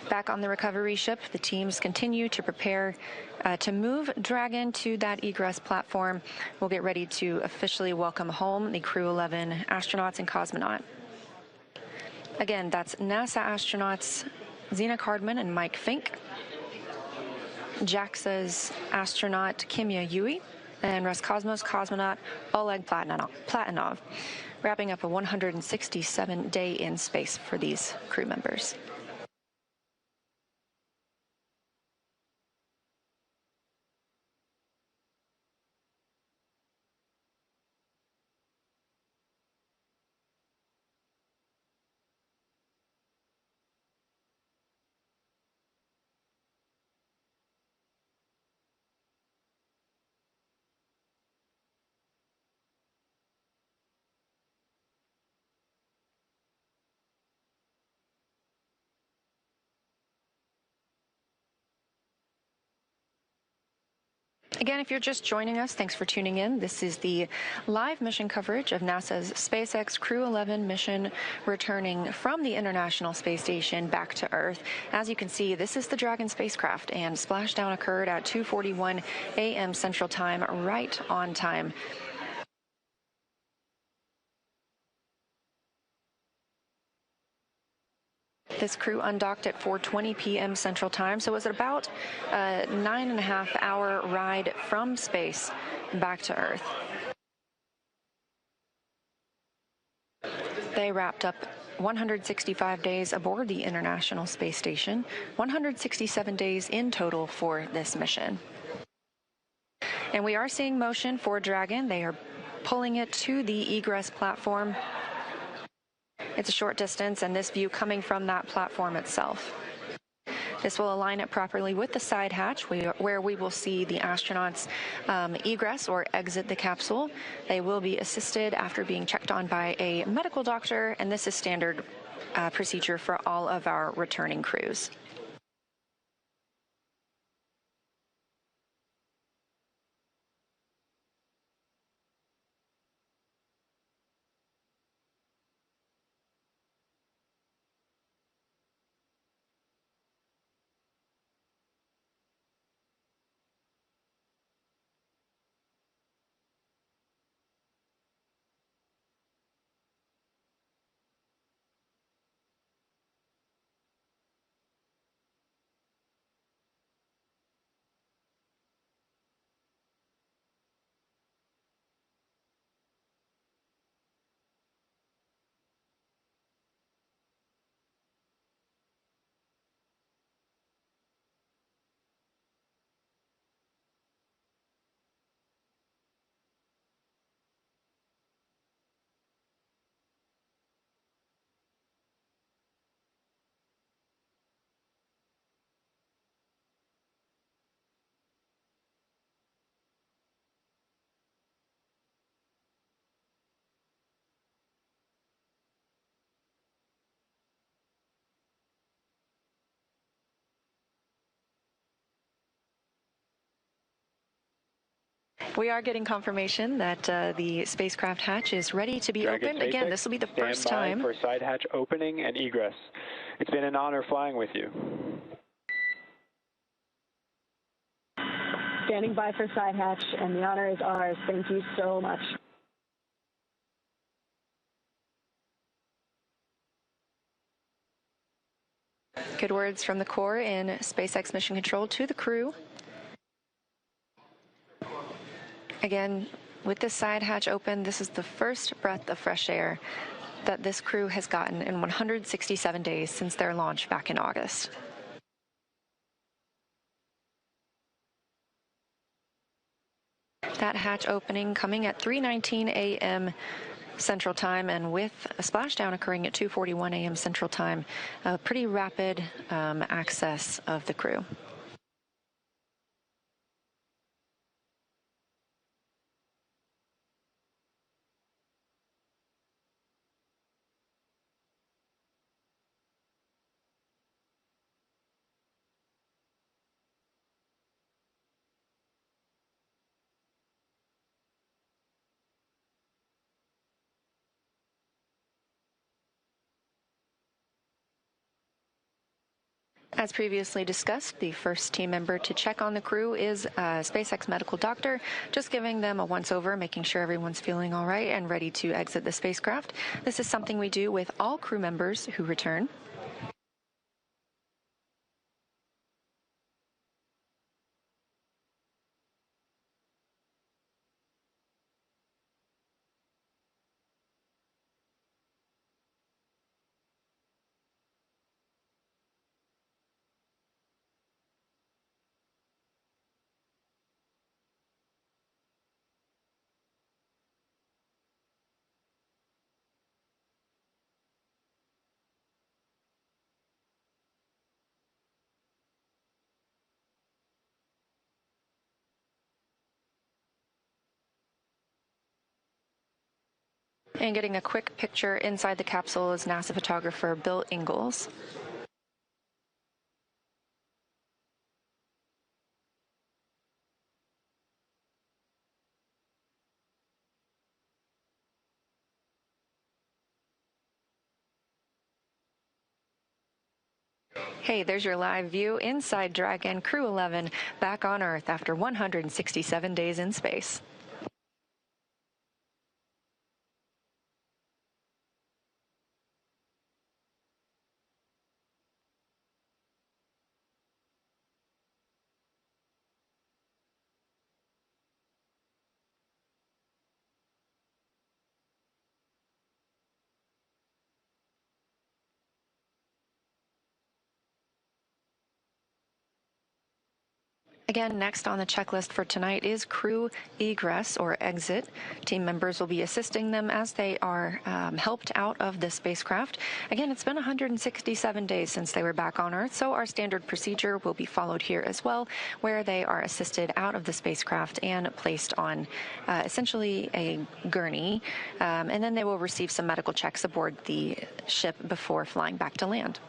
Back on the recovery ship, the teams continue to prepare to move Dragon to that egress platform. We'll get ready to officially welcome home the Crew 11 astronauts and cosmonaut. Again, that's NASA astronauts Zena Cardman and Mike Fink, JAXA's astronaut Kimya Yui, and Roscosmos cosmonaut Oleg Platonov, wrapping up a 167-day in space for these crew members. Again, if you're just joining us, thanks for tuning in. This is the live mission coverage of NASA's SpaceX Crew 11 mission returning from the International Space Station back to Earth. As you can see, this is the Dragon spacecraft, and splashdown occurred at 2:41 a.m. Central Time, right on time. This crew undocked at 4:20 p.m. Central Time, so it was about a 9.5-hour ride from space back to Earth. They wrapped up 165 days aboard the International Space Station, 167 days in total for this mission. And we are seeing motion for Dragon. They are pulling it to the egress platform. It's a short distance, and this view coming from that platform itself. This will align it properly with the side hatch, where we will see the astronauts egress or exit the capsule. They will be assisted after being checked on by a medical doctor, and this is standard procedure for all of our returning crews. We are getting confirmation that the spacecraft hatch is ready to be opened. Again, this will be the first time. For side hatch opening and egress. It's been an honor flying with you. Standing by for side hatch, and the honor is ours. Thank you so much. Good words from the Corps in SpaceX Mission Control to the crew. Again, with this side hatch open, this is the first breath of fresh air that this crew has gotten in 167 days since their launch back in August. That hatch opening coming at 3:19 a.m. Central Time, and with a splashdown occurring at 2:41 a.m. Central Time, a pretty rapid access of the crew. As previously discussed, the first team member to check on the crew is a SpaceX medical doctor, just giving them a once-over, making sure everyone's feeling all right and ready to exit the spacecraft. This is something we do with all crew members who return. And getting a quick picture inside the capsule is NASA photographer Bill Ingalls. Hey, there's your live view inside Dragon Crew 11 back on Earth after 167 days in space. Again, next on the checklist for tonight is crew egress or exit. Team members will be assisting them as they are helped out of the spacecraft. Again, it's been 167 days since they were back on Earth, so our standard procedure will be followed here as well, where they are assisted out of the spacecraft and placed on essentially a gurney, and then they will receive some medical checks aboard the ship before flying back to land.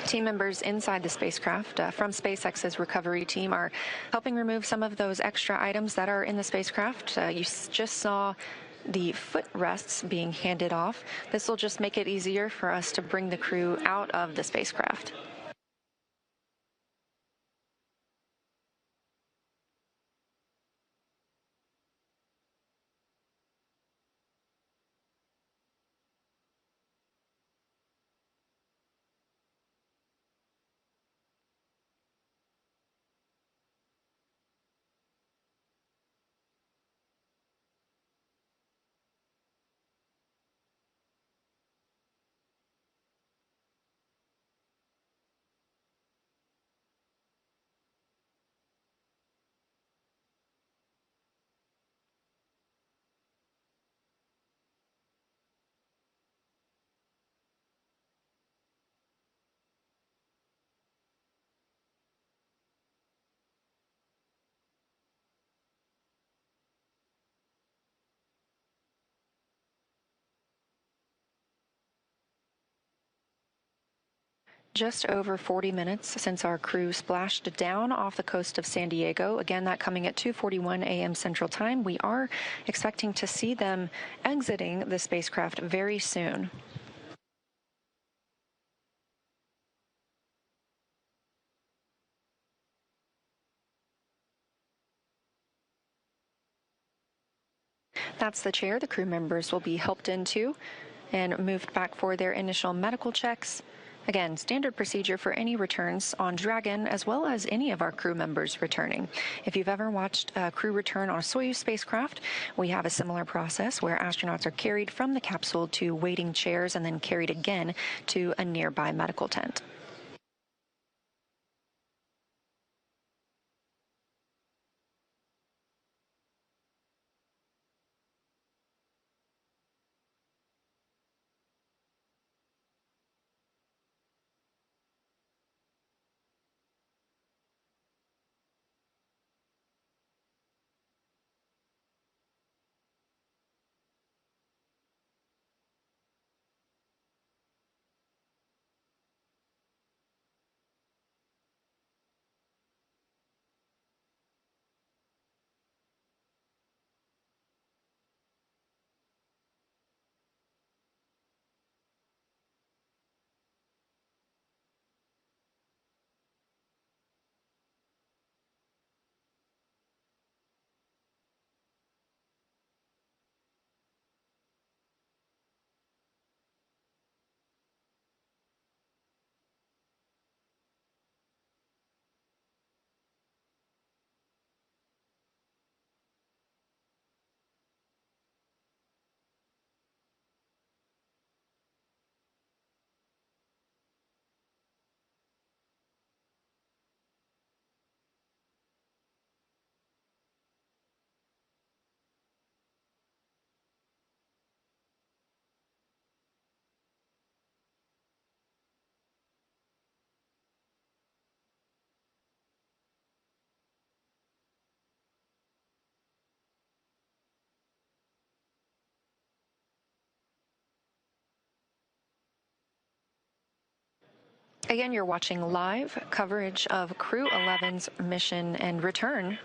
Team members inside the spacecraft from SpaceX's recovery team are helping remove some of those extra items that are in the spacecraft. You just saw the footrests being handed off. This will just make it easier for us to bring the crew out of the spacecraft. just over 40 minutes since our crew splashed down off the coast of San Diego. Again, that coming at 2:41 a.m. Central Time. We are expecting to see them exiting the spacecraft very soon. That's the chair the crew members will be helped into and moved back for their initial medical checks. Again, standard procedure for any returns on Dragon, as well as any of our crew members returning. If you've ever watched a crew return on a Soyuz spacecraft, we have a similar process where astronauts are carried from the capsule to waiting chairs and then carried again to a nearby medical tent. Again, you're watching live coverage of Crew 11's mission and return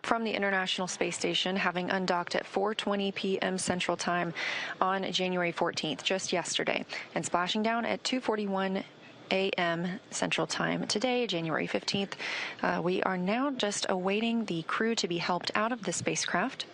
from the International Space Station, having undocked at 4:20 p.m. Central Time on January 14th, just yesterday, and splashing down at 2:41 a.m. Central Time today, January 15th. We are now just awaiting the crew to be helped out of the spacecraft.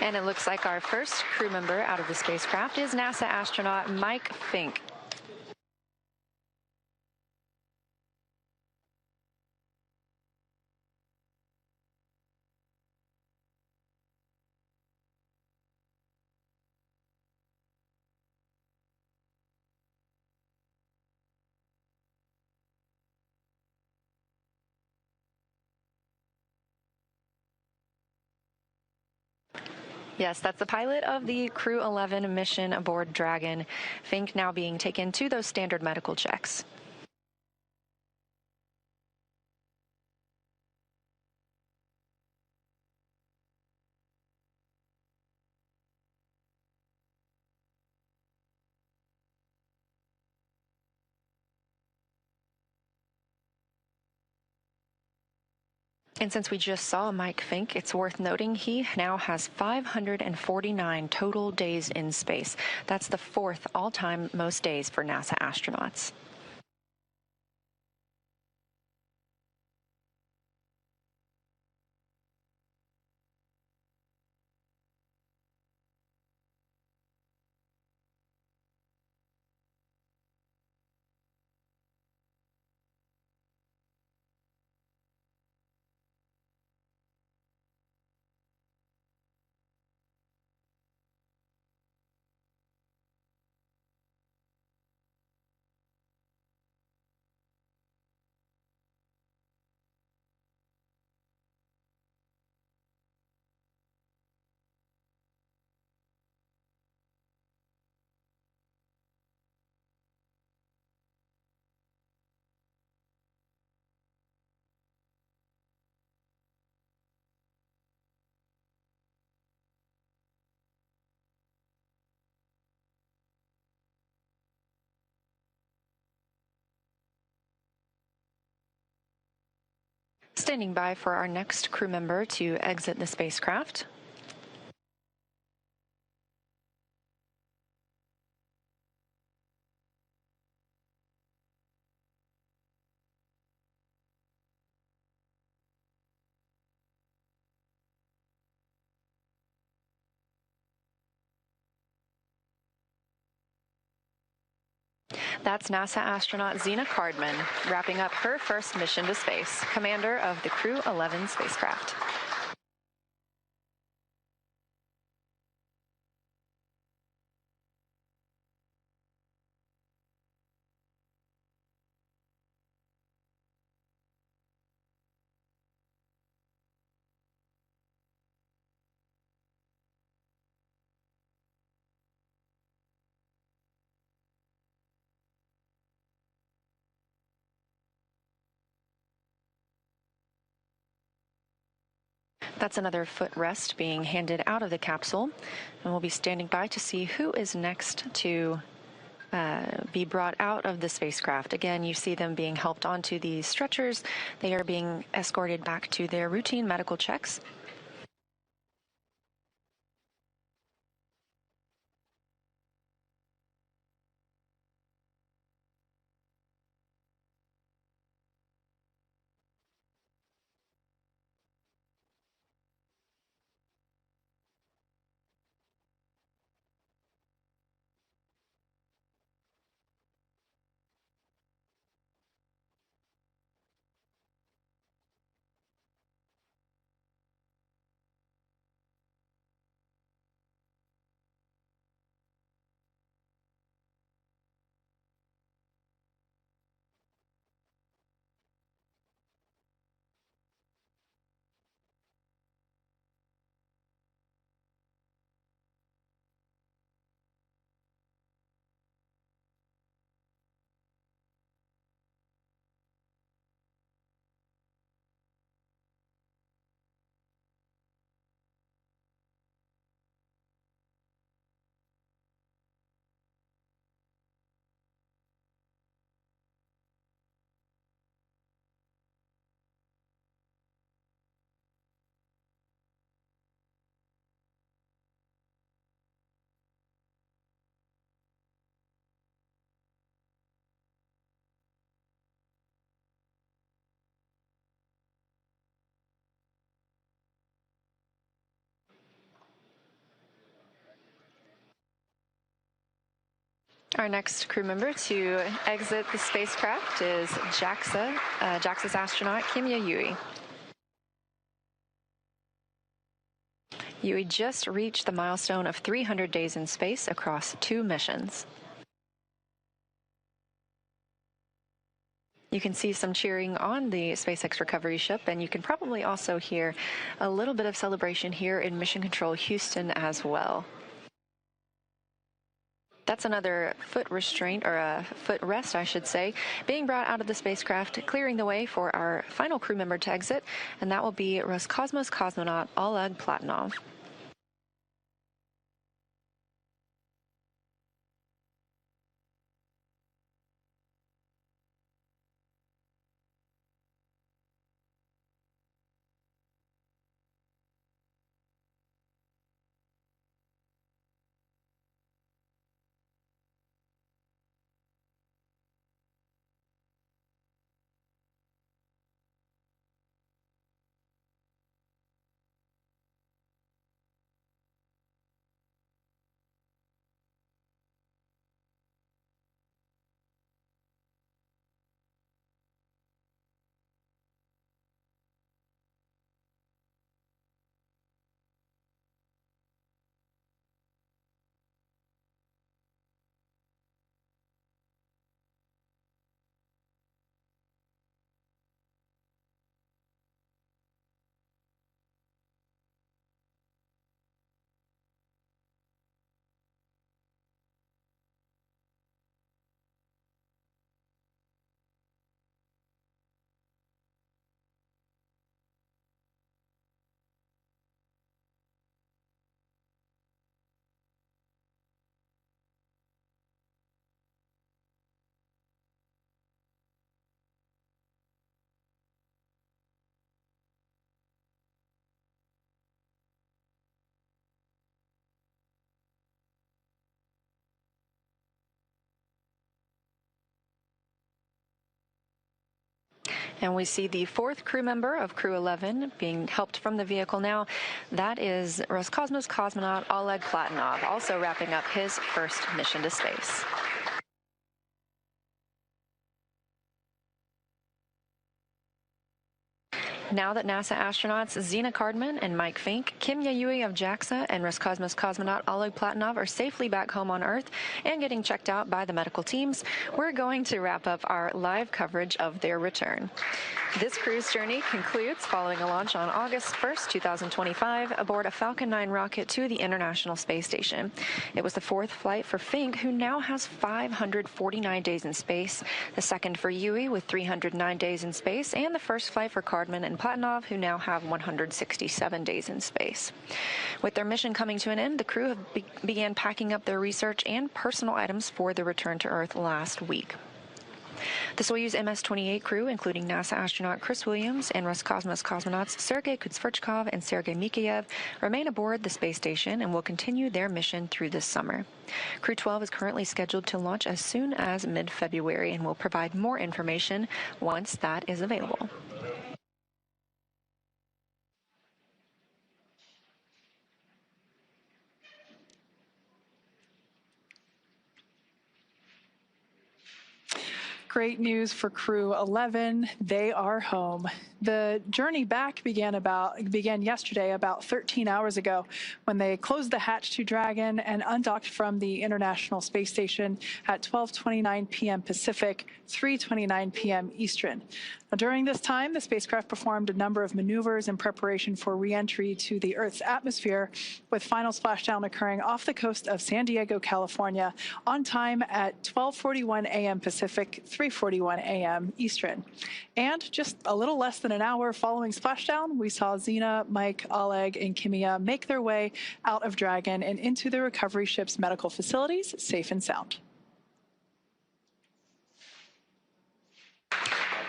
And it looks like our first crew member out of the spacecraft is NASA astronaut Mike Fink. Yes, that's the pilot of the Crew 11 mission aboard Dragon. Fink now being taken to those standard medical checks. And since we just saw Mike Fink, it's worth noting he now has 549 total days in space. That's the fourth all-time most days for NASA astronauts. Standing by for our next crew member to exit the spacecraft. That's NASA astronaut Zena Cardman, wrapping up her first mission to space, commander of the Crew 11 spacecraft. That's another footrest being handed out of the capsule, and we'll be standing by to see who is next to be brought out of the spacecraft. Again, you see them being helped onto these stretchers. They are being escorted back to their routine medical checks. Our next crew member to exit the spacecraft is JAXA's astronaut Kimya Yui. Yui just reached the milestone of 300 days in space across 2 missions. You can see some cheering on the SpaceX recovery ship, and you can probably also hear a little bit of celebration here in Mission Control Houston as well. That's another foot restraint, or a foot rest, I should say, being brought out of the spacecraft, clearing the way for our final crew member to exit, and that will be Roscosmos cosmonaut Oleg Platonov. And we see the fourth crew member of Crew 11 being helped from the vehicle now. That is Roscosmos cosmonaut Oleg Platonov, also wrapping up his first mission to space. Now that NASA astronauts Zena Cardman and Mike Fink, Kim Yayui of JAXA, and Roscosmos cosmonaut Oleg Platonov are safely back home on Earth and getting checked out by the medical teams, we're going to wrap up our live coverage of their return. This crew's journey concludes following a launch on August 1st, 2025, aboard a Falcon 9 rocket to the International Space Station. It was the fourth flight for Fink, who now has 549 days in space, the second for Yui with 309 days in space, and the first flight for Cardman and Platonov, who now have 167 days in space. With their mission coming to an end, the crew began packing up their research and personal items for the return to Earth last week. The Soyuz MS-28 crew, including NASA astronaut Chris Williams and Roscosmos cosmonauts Sergei Kutsverchkov and Sergei Mikheyev, remain aboard the space station and will continue their mission through this summer. Crew 12 is currently scheduled to launch as soon as mid-February and will provide more information once that is available. Great news for Crew 11. They are home. The journey back began yesterday, about 13 hours ago, when they closed the hatch to Dragon and undocked from the International Space Station at 12:29 p.m. Pacific, 3:29 p.m. Eastern. Now, during this time, the spacecraft performed a number of maneuvers in preparation for re-entry to the Earth's atmosphere, with final splashdown occurring off the coast of San Diego, California, on time at 12:41 a.m. Pacific, 3:41 a.m. Eastern. And just a little less than an hour following splashdown, we saw Zena, Mike, Oleg, and Kimia make their way out of Dragon and into the recovery ship's medical facilities, safe and sound.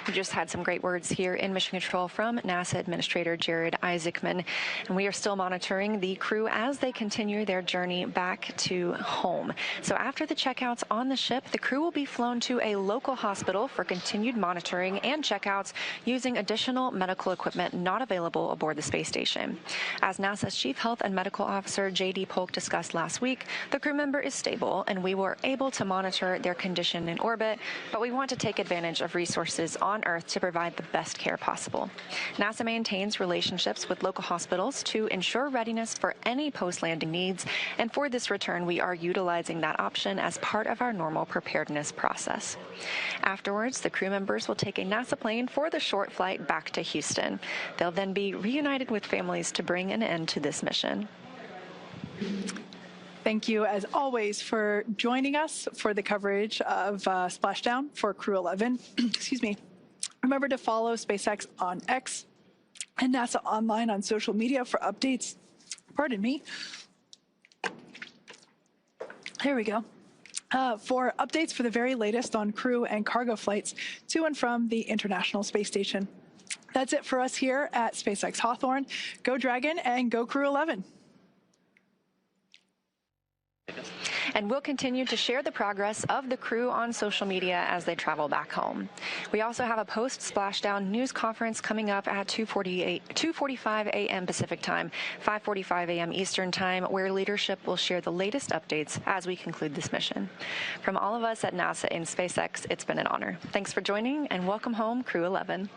We just had some great words here in Mission Control from NASA Administrator Jared Isaacman, and we are still monitoring the crew as they continue their journey back to home. So after the checkouts on the ship, the crew will be flown to a local hospital for continued monitoring and checkouts using additional medical equipment not available aboard the space station. As NASA's Chief Health and Medical Officer J.D. Polk discussed last week, the crew member is stable and we were able to monitor their condition in orbit, but we want to take advantage of resources on Earth to provide the best care possible. NASA maintains relationships with local hospitals to ensure readiness for any post-landing needs, and for this return, we are utilizing that option as part of our normal preparedness process. Afterwards, the crew members will take a NASA plane for the short flight back to Houston. They'll then be reunited with families to bring an end to this mission. Thank you, as always, for joining us for the coverage of Splashdown for Crew 11. Excuse me. Remember to follow SpaceX on X and NASA Online on social media for updates. Pardon me. Here we go. For updates for the very latest on crew and cargo flights to and from the International Space Station. That's it for us here at SpaceX Hawthorne. Go Dragon and go Crew 11. And we'll continue to share the progress of the crew on social media as they travel back home. We also have a post-splashdown news conference coming up at 2:45 a.m. Pacific time, 5:45 a.m. Eastern time, where leadership will share the latest updates as we conclude this mission. From all of us at NASA and SpaceX, it's been an honor. Thanks for joining, and welcome home, Crew 11.